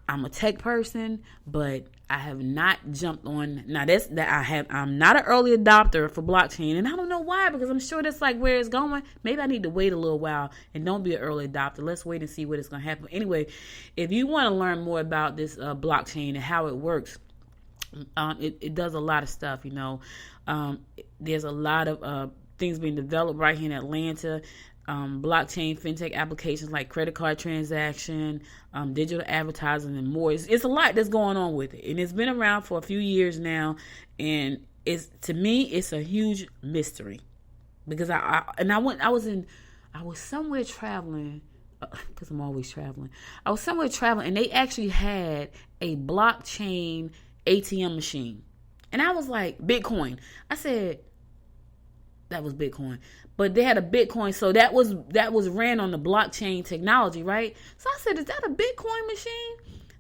I'm a tech person, but I have not jumped on. Now I'm not an early adopter for blockchain, and I don't know why, because I'm sure that's like where it's going. Maybe I need to wait a little while and don't be an early adopter. Let's wait and see what is going to happen. Anyway, if you want to learn more about this blockchain and how it works, it does a lot of stuff. There's a lot of things being developed right here in Atlanta. Blockchain fintech applications like credit card transaction, digital advertising, and more. It's a lot that's going on with it, and it's been around for a few years now. And to me, it's a huge mystery because I was somewhere traveling because I'm always traveling. I was somewhere traveling, and they actually had a blockchain ATM machine, and I was like, Bitcoin. I said, that was Bitcoin. But they had a Bitcoin, so that was ran on the blockchain technology, right? So I said, is that a Bitcoin machine?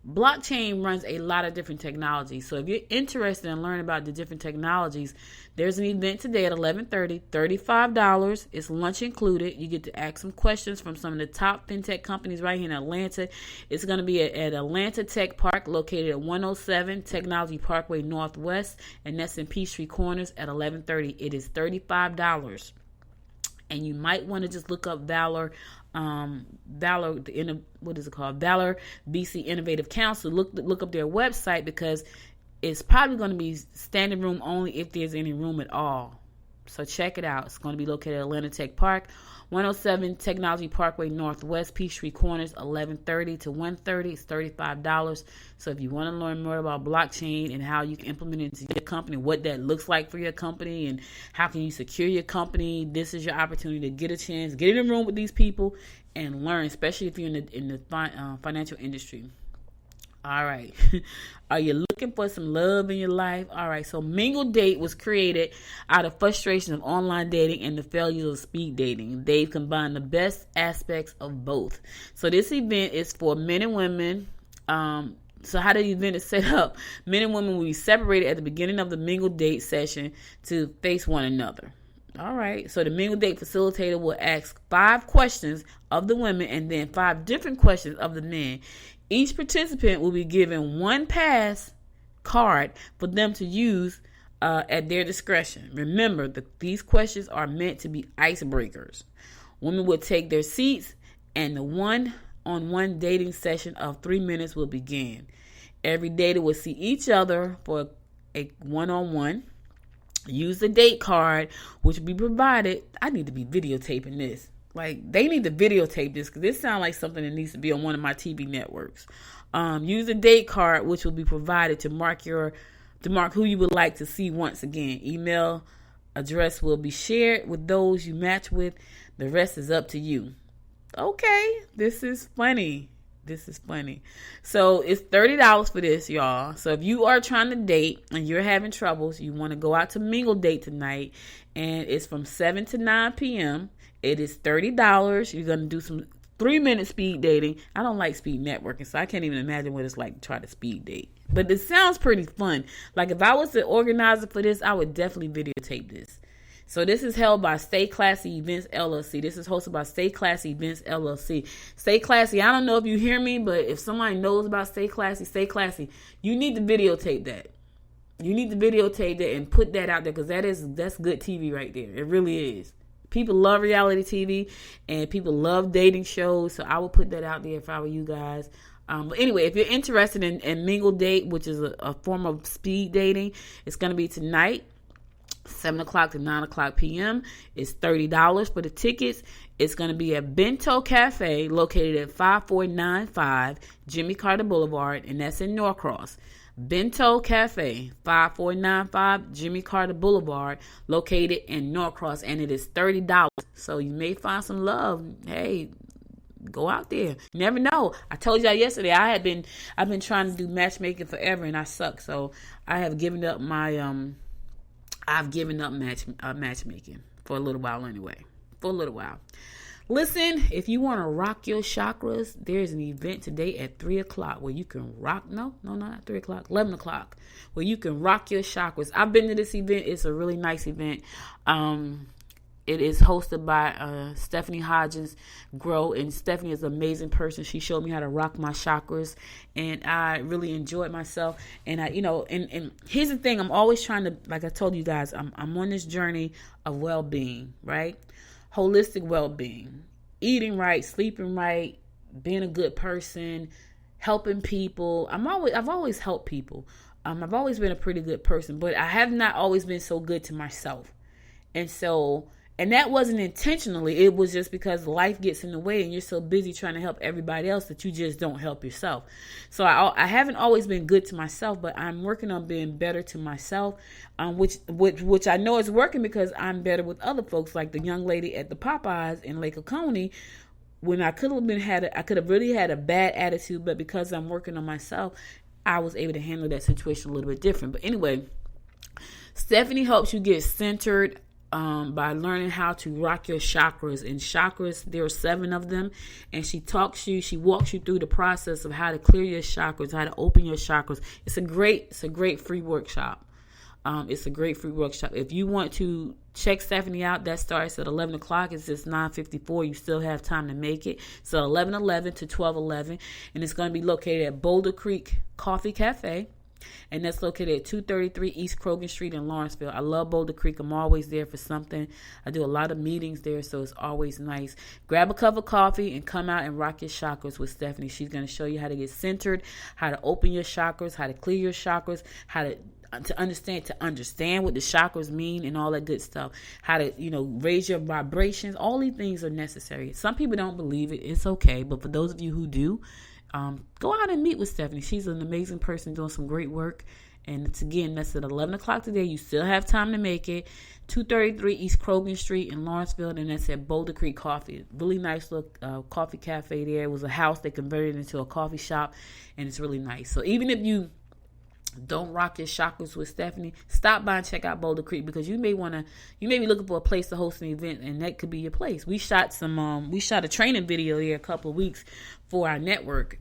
Blockchain runs a lot of different technologies. So if you're interested in learning about the different technologies, there's an event today at 11:30, $35. It's lunch included. You get to ask some questions from some of the top fintech companies right here in Atlanta. It's going to be at Atlanta Tech Park, located at 107 Technology Parkway Northwest, and that's in Peachtree Corners at 11:30. It is $35. And you might want to just look up Valor VC Innovative Council. Look up their website, because it's probably going to be standing room only if there's any room at all. So check it out. It's going to be located at Atlanta Tech Park, 107 Technology Parkway Northwest, Peachtree Corners, 11:30 to 1:30. It's $35. So if you want to learn more about blockchain and how you can implement it into your company, what that looks like for your company, and how can you secure your company, this is your opportunity to get a chance, get in a room with these people and learn, especially if you're in the financial industry. All right. Are you looking for some love in your life? All right. So Mingle Date was created out of frustration of online dating and the failures of speed dating. They've combined the best aspects of both. So this event is for men and women. So how the event is set up, men and women will be separated at the beginning of the Mingle Date session to face one another. All right. So the Mingle Date facilitator will ask 5 questions of the women and then 5 different questions of the men. Each participant will be given 1 pass card for them to use at their discretion. Remember, these questions are meant to be icebreakers. Women will take their seats, and the one-on-one dating session of 3 minutes will begin. Every dater will see each other for a one-on-one. Use the date card, which will be provided. I need to be videotaping this. Like, they need to videotape this, because this sounds like something that needs to be on one of my TV networks. Use a date card, which will be provided to mark who you would like to see once again. Email address will be shared with those you match with. The rest is up to you. Okay, this is funny. So it's $30 for this, y'all. So if you are trying to date and you're having troubles, you want to go out to Mingle Date tonight, and it's from 7 to 9 p.m. It is $30. You're going to do some 3-minute speed dating. I don't like speed networking, so I can't even imagine what it's like to try to speed date. But it sounds pretty fun. Like, if I was the organizer for this, I would definitely videotape this. So this is held by Stay Classy Events LLC. This is hosted by Stay Classy Events LLC. Stay Classy, I don't know if you hear me, but if somebody knows about Stay Classy, you need to videotape that. You need to videotape that and put that out there, because that's good TV right there. It really is. People love reality TV, and people love dating shows, so I would put that out there if I were you guys. But anyway, if you're interested in Mingle Date, which is a form of speed dating, it's going to be tonight 7 o'clock to 9 o'clock p.m. is $30 for the tickets. It's going to be at Bento Cafe, located at 5495 Jimmy Carter Boulevard, and that's in Norcross. Bento Cafe, 5495 Jimmy Carter Boulevard, located in Norcross, and it is $30. So you may find some love. Hey, go out there. You never know. I told y'all yesterday I've been trying to do matchmaking forever, and I suck. So I have given up matchmaking for a little while anyway. For a little while. Listen, if you want to rock your chakras, there's an event today at 3 o'clock where you can rock. No, not 3 o'clock. 11 o'clock where you can rock your chakras. I've been to this event. It's a really nice event. It is hosted by Stephanie Hodgins Grow, and Stephanie is an amazing person. She showed me how to rock my chakras, and I really enjoyed myself. And and here's the thing: I'm always trying to, like I told you guys, I'm on this journey of well-being, right? Holistic well-being, eating right, sleeping right, being a good person, helping people. I've always helped people. I've always been a pretty good person, but I have not always been so good to myself, and that wasn't intentionally. It was just because life gets in the way and you're so busy trying to help everybody else that you just don't help yourself. So I haven't always been good to myself, but I'm working on being better to myself, which I know is working because I'm better with other folks, like the young lady at the Popeyes in Lake Oconee. When I could have really had a bad attitude, but because I'm working on myself, I was able to handle that situation a little bit different. But anyway, Stephanie helps you get centered by learning how to rock your chakras. And chakras, there are 7 of them, and she walks you through the process of how to clear your chakras, how to open your chakras. It's a great free workshop. It's a great free workshop. If you want to check Stephanie out, that starts at 11 o'clock. It's just 9:54. You still have time to make it. So 11:11 to 12:11, and it's going to be located at Boulder Creek Coffee Cafe. And that's located at 233 East Krogan Street in Lawrenceville. I love Boulder Creek. I'm always there for something. I do a lot of meetings there, so it's always nice. Grab a cup of coffee and come out and rock your chakras with Stephanie. She's going to show you how to get centered, how to open your chakras, how to clear your chakras, how to understand what the chakras mean and all that good stuff. How to, raise your vibrations. All these things are necessary. Some people don't believe it. It's okay. But for those of you who do, go out and meet with Stephanie. She's an amazing person doing some great work. And that's at 11 o'clock today. You still have time to make it. 233 East Krogan Street in Lawrenceville, and that's at Boulder Creek Coffee. Really nice little coffee cafe there. It was a house they converted into a coffee shop, and it's really nice. So even if you don't rock your chakras with Stephanie, stop by and check out Boulder Creek, because you may be looking for a place to host an event, and that could be your place. We shot a training video there a couple of weeks for our network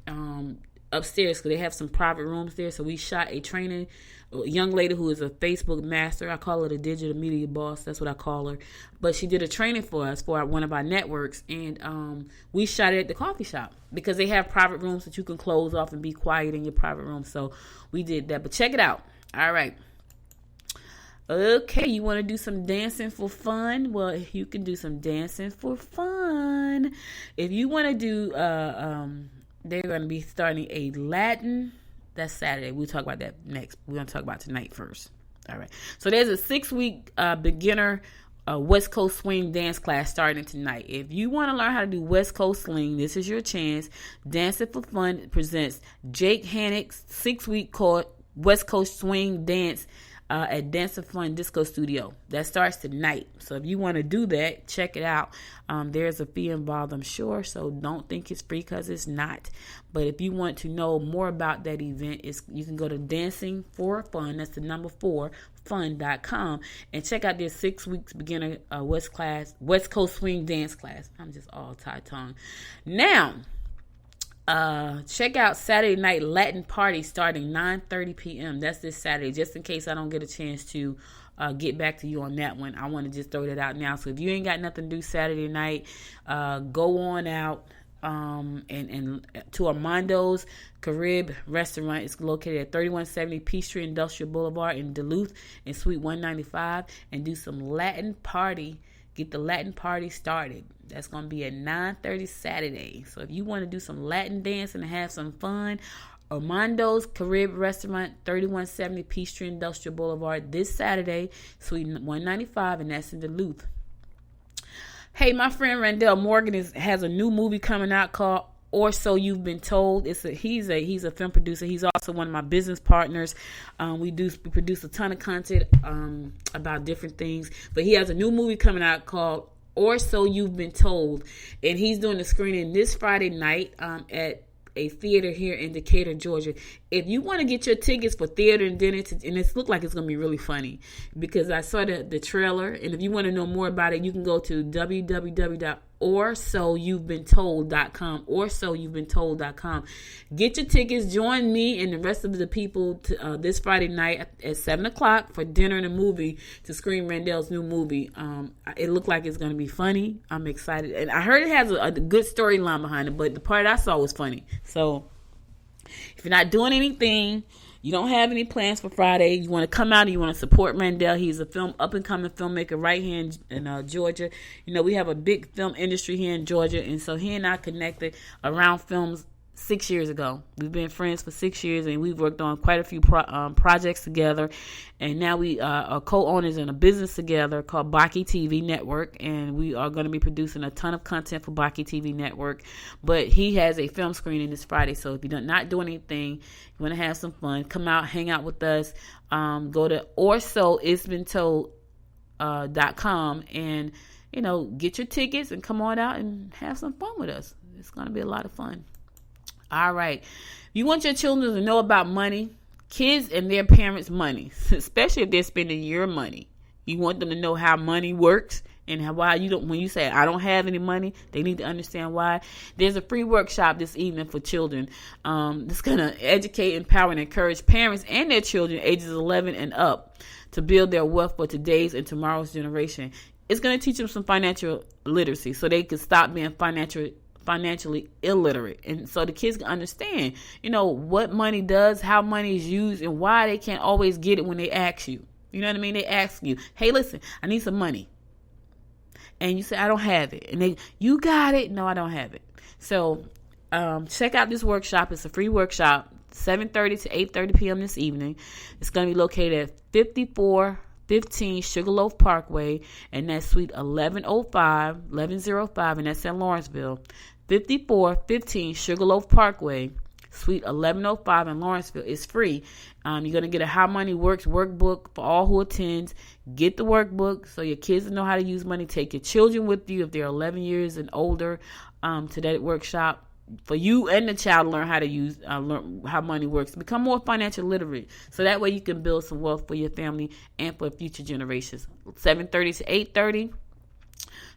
upstairs, because they have some private rooms there. So we shot a young lady who is a Facebook master. I call her the digital media boss. That's what I call her. But she did a training for us for one of our networks, and we shot it at the coffee shop because they have private rooms that you can close off and be quiet in your private room. So we did that. But check it out. All right. Okay, you want to do some dancing for fun? Well, you can do some dancing for fun. If you want to do, they're going to be starting a Latin. That's Saturday. We'll talk about that next. We're going to talk about tonight first. All right. So there's a 6-week beginner West Coast swing dance class starting tonight. If you want to learn how to do West Coast swing, this is your chance. Dancing for Fun presents Jake Hannick's 6-week course West Coast swing dance at Dance for Fun Disco Studio. That starts tonight. So if you want to do that, check it out. There's a fee involved, I'm sure, so don't think it's free, because it's not. But if you want to know more about that event, you can go to Dancing for Fun, that's the number 4, fun.com, and check out this 6 weeks beginner West Coast swing dance class. I'm just all tie-tongue. Now, check out Saturday Night Latin Party starting 9:30 p.m. That's this Saturday, just in case I don't get a chance to get back to you on that one. I want to just throw that out now. So if you ain't got nothing to do Saturday night, go on out and to Armando's Carib Restaurant. It's located at 3170 Peachtree Industrial Boulevard in Duluth in Suite 195, and do some Latin party. Get the Latin party started. That's going to be at 9:30 Saturday. So if you want to do some Latin dancing and have some fun, Armando's Caribbean Restaurant, 3170 Peachtree Industrial Boulevard, this Saturday, Suite 195, and that's in Duluth. Hey, my friend Randall Morgan has a new movie coming out called Or So You've Been Told. He's a film producer. He's also one of my business partners. We produce a ton of content about different things. But he has a new movie coming out called Or So You've Been Told, and he's doing the screening this Friday night at a theater here in Decatur, Georgia. If you want to get your tickets for theater and dinner, and it looks like it's going to be really funny because I saw the trailer, and if you want to know more about it, you can go to www.orsoyouvebeentold.com, orsoyouvebeentold.com. Get your tickets. Join me and the rest of the people this Friday night at 7 o'clock for dinner and a movie to screen Randall's new movie. It looked like it's going to be funny. I'm excited. And I heard it has a good storyline behind it, but the part I saw was funny. So if you're not doing anything, you don't have any plans for Friday, you want to come out and you want to support Randall. He's a up-and-coming filmmaker right here in Georgia. You know, we have a big film industry here in Georgia, and so he and I connected around films 6 years ago. We've been friends for 6 years, and we've worked on quite a few projects together. And now we are co-owners in a business together called Baki TV Network, and we are going to be producing a ton of content for Baki TV Network. But he has a film screening this Friday, so if you're not doing anything, you want to have some fun, come out, hang out with us. Go to orsoitsbeentold.com and, you know, get your tickets and come on out and have some fun with us. It's going to be a lot of fun. All right. You want your children to know about money, kids and their parents' money, especially if they're spending your money. You want them to know how money works and why you don't. When you say, I don't have any money, they need to understand why. There's a free workshop this evening for children. That's going to educate, empower, and encourage parents and their children ages 11 and up to build their wealth for today's and tomorrow's generation. It's going to teach them some financial literacy so they can stop being financially illiterate, and so the kids can understand, you know, what money does, how money is used, and why they can't always get it when they ask you. You know what I mean? They ask you, hey, listen, I need some money, and you say, I don't have it, and you got it. No, I don't have it. So check out this workshop. It's a free workshop, 7:30 to 8:30 p.m. this evening. It's going to be located at 5415 Sugarloaf Parkway, and that's Suite 1105, and that's in Lawrenceville. 5415 Sugarloaf Parkway, Suite 1105 in Lawrenceville. Is free. You're going to get a How Money Works workbook for all who attend. Get the workbook so your kids know how to use money. Take your children with you if they're 11 years and older to that workshop. For you and the child to learn how to learn how money works, become more financial literate, so that way you can build some wealth for your family and for future generations. 7:30 to 8:30,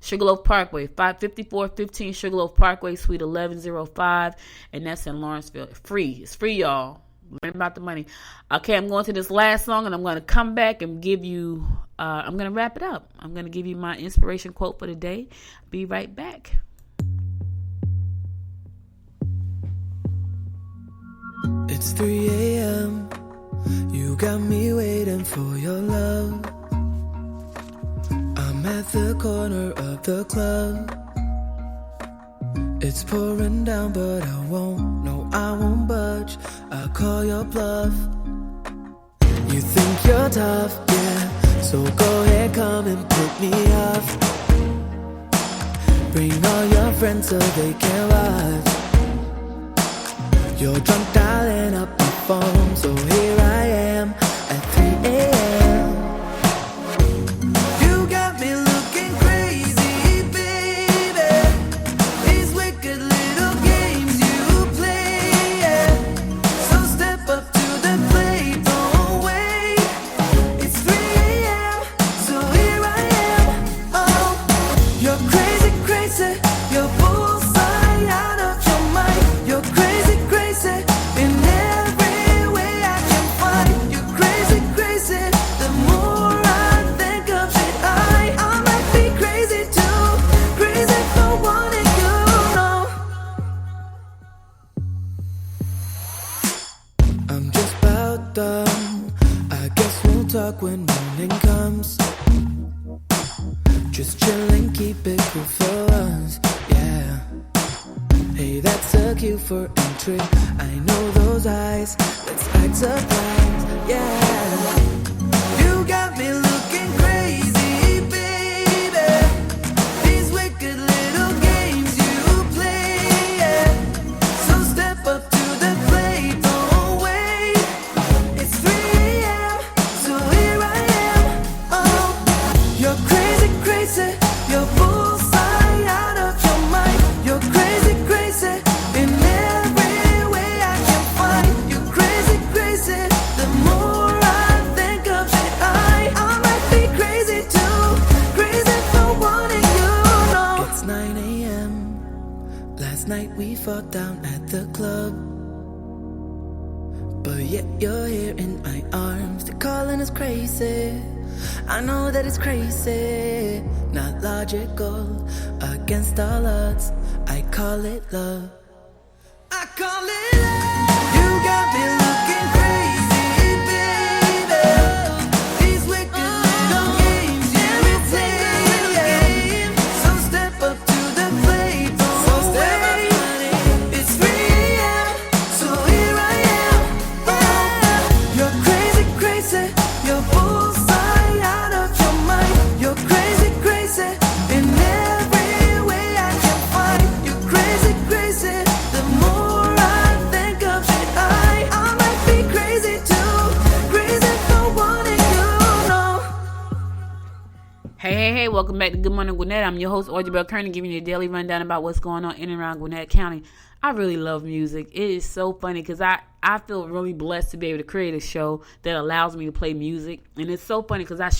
Sugarloaf Parkway, 5415 Sugarloaf Parkway, Suite 1105, and that's in Lawrenceville. Free. It's free, y'all. Learn about the money. Okay, I'm going to this last song, and I'm going to come back and give you. I'm going to wrap it up. I'm going to give you my inspiration quote for the day. Be right back. It's 3 a.m. You got me waiting for your love. I'm at the corner of the club. It's pouring down, but I won't budge. I'll call your bluff. You think you're tough, yeah, so go ahead, come and put me off. Bring all your friends so they can watch. You're drunk dialing up my phone, so here I am at 3 a.m. You got me looking crazy, baby. These wicked little games you play, yeah. So step up to the plate, don't wait. It's 3 a.m., so here I am. Oh, you're crazy, crazy. You're bullseye out of your mind. You're crazy, crazy. In every way I can find. You're crazy, crazy. The more I think of it, I might be crazy too. Crazy for wanting you, no. I'm just about done. I guess we'll talk when morning comes. Just chill and keep it cool for us, yeah. Hey, that's a cue for entry. I know those eyes. Let's act surprised. Yeah. You got me looking crazy, baby. These wicked little games you play. Yeah. So step up to the plate. Don't wait. It's 3 a.m. So here I am. Oh, you're crazy, crazy. You're bullseye out of your mind. You're crazy, crazy. In every way I can find. You're crazy, crazy. The more I think of it, I might be crazy too. Crazy for wanting you. No. It's 9 a.m. Last night we fought down at the club. But yet you're here in my arms. They're calling us crazy. I know that it's crazy. Not logical. Against all odds. I call it love. I call it love. You got me looking crazy, baby. These wicked little games you play. So step up to the plate. Don't wait. It's 3 a.m. So here I am. You're crazy, crazy. You're bullseye out of your mind. You're crazy, crazy. In every way I can find. You're crazy, crazy. The more I think of it, I might be crazy too. Crazy for wanting you. No. Hey, welcome back to Good Morning Gwinnett. I'm your host, Audrey Bell Kearney, giving you a daily rundown about what's going on in and around Gwinnett County. I really love music. It is so funny because I feel really blessed to be able to create a show that allows me to play music. And it's so funny because I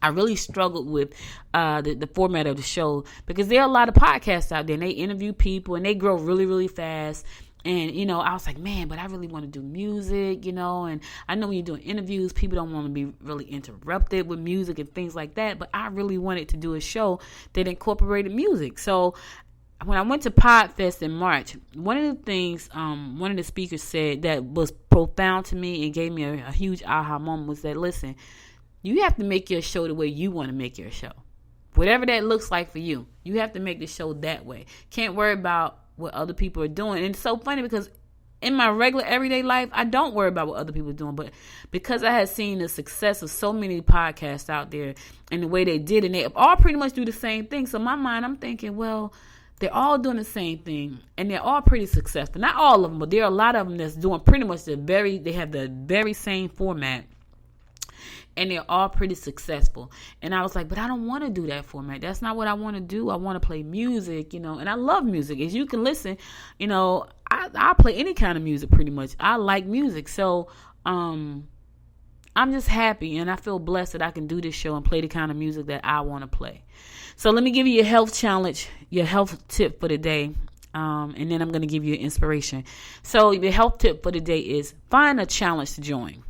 really struggled with the format of the show because there are a lot of podcasts out there and they interview people and they grow really, really fast. And, you know, I was like, man, but I really want to do music, you know, and I know when you're doing interviews, people don't want to be really interrupted with music and things like that. But I really wanted to do a show that incorporated music. So when I went to Podfest in March, one of the things one of the speakers said that was profound to me and gave me a huge aha moment was that, listen, you have to make your show the way you want to make your show. Whatever that looks like for you, you have to make the show that way. Can't worry about what other people are doing. And it's so funny because in my regular everyday life, I don't worry about what other people are doing. But because I had seen the success of so many podcasts out there and the way they did, and they all pretty much do the same thing. So in my mind, I'm thinking, well, they're all doing the same thing and they're all pretty successful. Not all of them, but there are a lot of them that's doing pretty much they have the very same format. And they're all pretty successful. And I was like, but I don't want to do that format. That's not what I want to do. I want to play music, you know, and I love music. As you can listen, you know, I play any kind of music pretty much. I like music. So I'm just happy and I feel blessed that I can do this show and play the kind of music that I want to play. So let me give you your health challenge, your health tip for the day. And then I'm going to give you an inspiration. So the health tip for the day is find a challenge to join.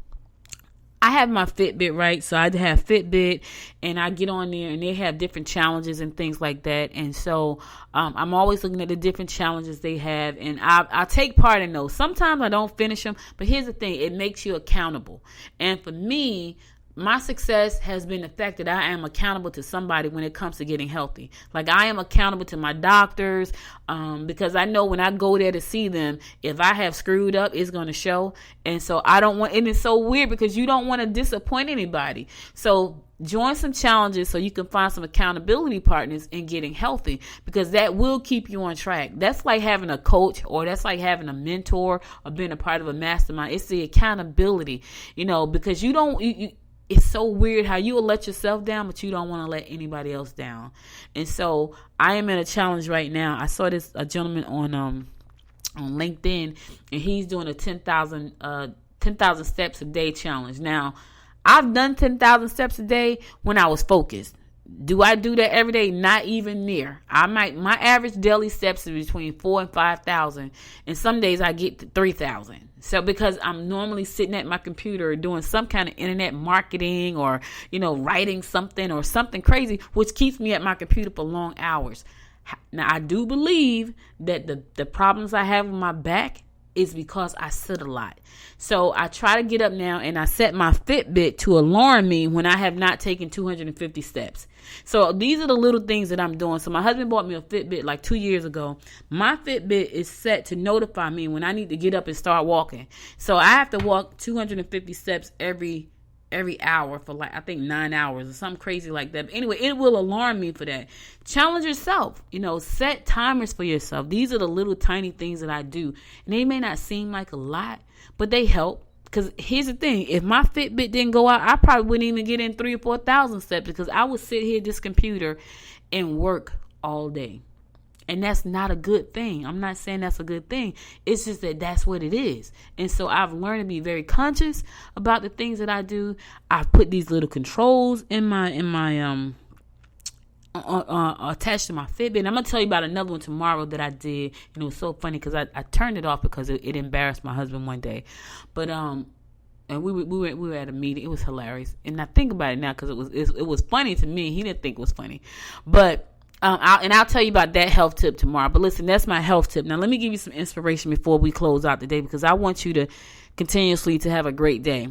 I have my Fitbit, right? So I have Fitbit and I get on there and they have different challenges and things like that. And so I'm always looking at the different challenges they have and I take part in those. Sometimes I don't finish them, but here's the thing. It makes you accountable. And for me, my success has been the fact that I am accountable to somebody when it comes to getting healthy. Like I am accountable to my doctors because I know when I go there to see them, if I have screwed up, it's going to show. And so I don't want, and it's so weird because you don't want to disappoint anybody. So join some challenges so you can find some accountability partners in getting healthy because that will keep you on track. That's like having a coach or that's like having a mentor or being a part of a mastermind. It's the accountability, you know, because it's so weird how you will let yourself down, but you don't want to let anybody else down. And so I am in a challenge right now. I saw a gentleman on LinkedIn, and he's doing a 10,000 steps a day challenge. Now, I've done 10,000 steps a day when I was focused. Do I do that every day? Not even near. My average daily steps is between 4,000 and 5,000, and some days I get to 3,000. So because I'm normally sitting at my computer doing some kind of internet marketing or, you know, writing something or something crazy, which keeps me at my computer for long hours. Now, I do believe that the problems I have with my back is because I sit a lot. So I try to get up now, and I set my Fitbit to alarm me when I have not taken 250 steps. So these are the little things that I'm doing. So my husband bought me a Fitbit like 2 years ago. My Fitbit is set to notify me when I need to get up and start walking. So I have to walk 250 steps every hour for like, I think 9 hours or something crazy like that. But anyway, it will alarm me for that. Challenge yourself, set timers for yourself. These are the little tiny things that I do. And they may not seem like a lot, but they help. Because here's the thing, if my Fitbit didn't go out, I probably wouldn't even get in 3,000 or 4,000 steps, because I would sit here at this computer and work all day. And that's not a good thing. I'm not saying that's a good thing. It's just that that's what it is. And so I've learned to be very conscious about the things that I do. I've put these little controls in my attached to my Fitbit. And I'm gonna tell you about another one tomorrow that I did. And it was so funny because I turned it off because it embarrassed my husband one day. But and we were at a meeting. It was hilarious. And I think about it now because it was funny to me. He didn't think it was funny, but. I'll tell you about that health tip tomorrow. But listen, that's my health tip. Now, let me give you some inspiration before we close out the day, because I want you to continuously to have a great day.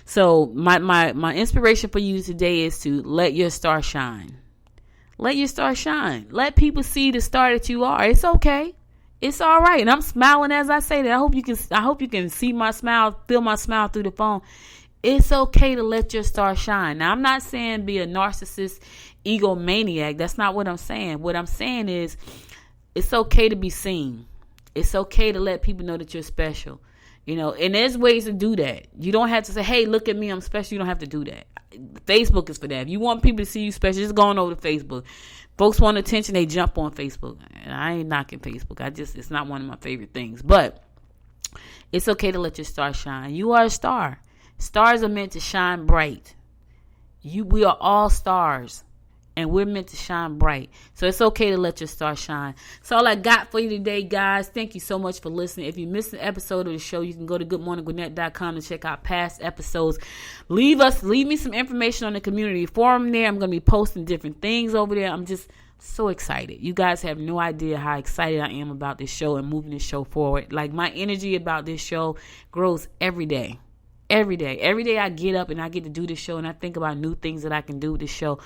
So my inspiration for you today is to let your star shine. Let your star shine. Let people see the star that you are. It's okay. It's all right. And I'm smiling as I say that. I hope you can see my smile, feel my smile through the phone. It's okay to let your star shine. Now, I'm not saying be a narcissist, egomaniac. That's not what I'm saying. What I'm saying is it's okay to be seen. It's okay to let people know that you're special. And there's ways to do that. You don't have to say, hey, look at me, I'm special. You don't have to do that. Facebook is for that. If you want people to see you special, just go on over to Facebook. Folks want attention, they jump on Facebook. And I ain't knocking Facebook. It's not one of my favorite things. But it's okay to let your star shine. You are a star. Stars are meant to shine bright. We are all stars, and we're meant to shine bright. So it's okay to let your star shine. That's all I got for you today, guys. Thank you so much for listening. If you missed an episode of the show, you can go to goodmorninggwinnett.com and check out past episodes. Leave me some information on the community forum there. I'm going to be posting different things over there. I'm just so excited. You guys have no idea how excited I am about this show and moving this show forward. Like, my energy about this show grows every day. Every day I get up and I get to do this show, and I think about new things that I can do with this show.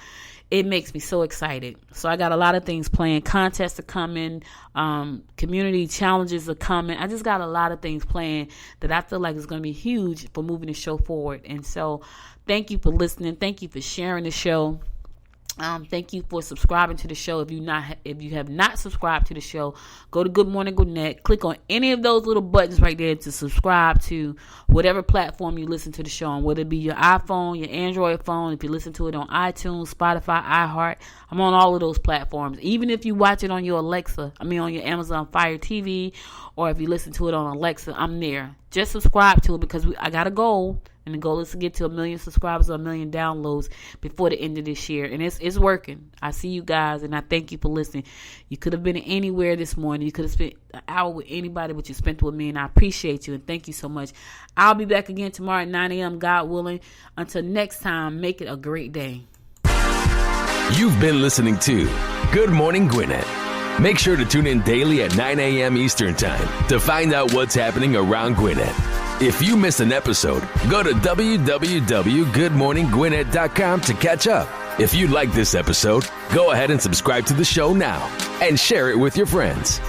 It makes me so excited. So I got a lot of things planned. Contests are coming. Community challenges are coming. I just got a lot of things planned that I feel like is going to be huge for moving the show forward. And so thank you for listening. Thank you for sharing the show. Thank you for subscribing to the show. If you have not subscribed to the show, go to Good Morning Gwinnett. Click on any of those little buttons right there to subscribe to whatever platform you listen to the show on, whether it be your iPhone, your Android phone, if you listen to it on iTunes, Spotify, iHeart. I'm on all of those platforms. Even if you watch it on your on your Amazon Fire TV, or if you listen to it on Alexa, I'm there. Just subscribe to it, because I got a goal. And the goal is to get to 1 million subscribers or 1 million downloads before the end of this year. And it's working. I see you guys, and I thank you for listening. You could have been anywhere this morning. You could have spent an hour with anybody, but you spent it with me, and I appreciate you, and thank you so much. I'll be back again tomorrow at 9 a.m., God willing. Until next time, make it a great day. You've been listening to Good Morning Gwinnett. Make sure to tune in daily at 9 a.m. Eastern Time to find out what's happening around Gwinnett. If you miss an episode, go to www.goodmorninggwinnett.com to catch up. If you like this episode, go ahead and subscribe to the show now and share it with your friends.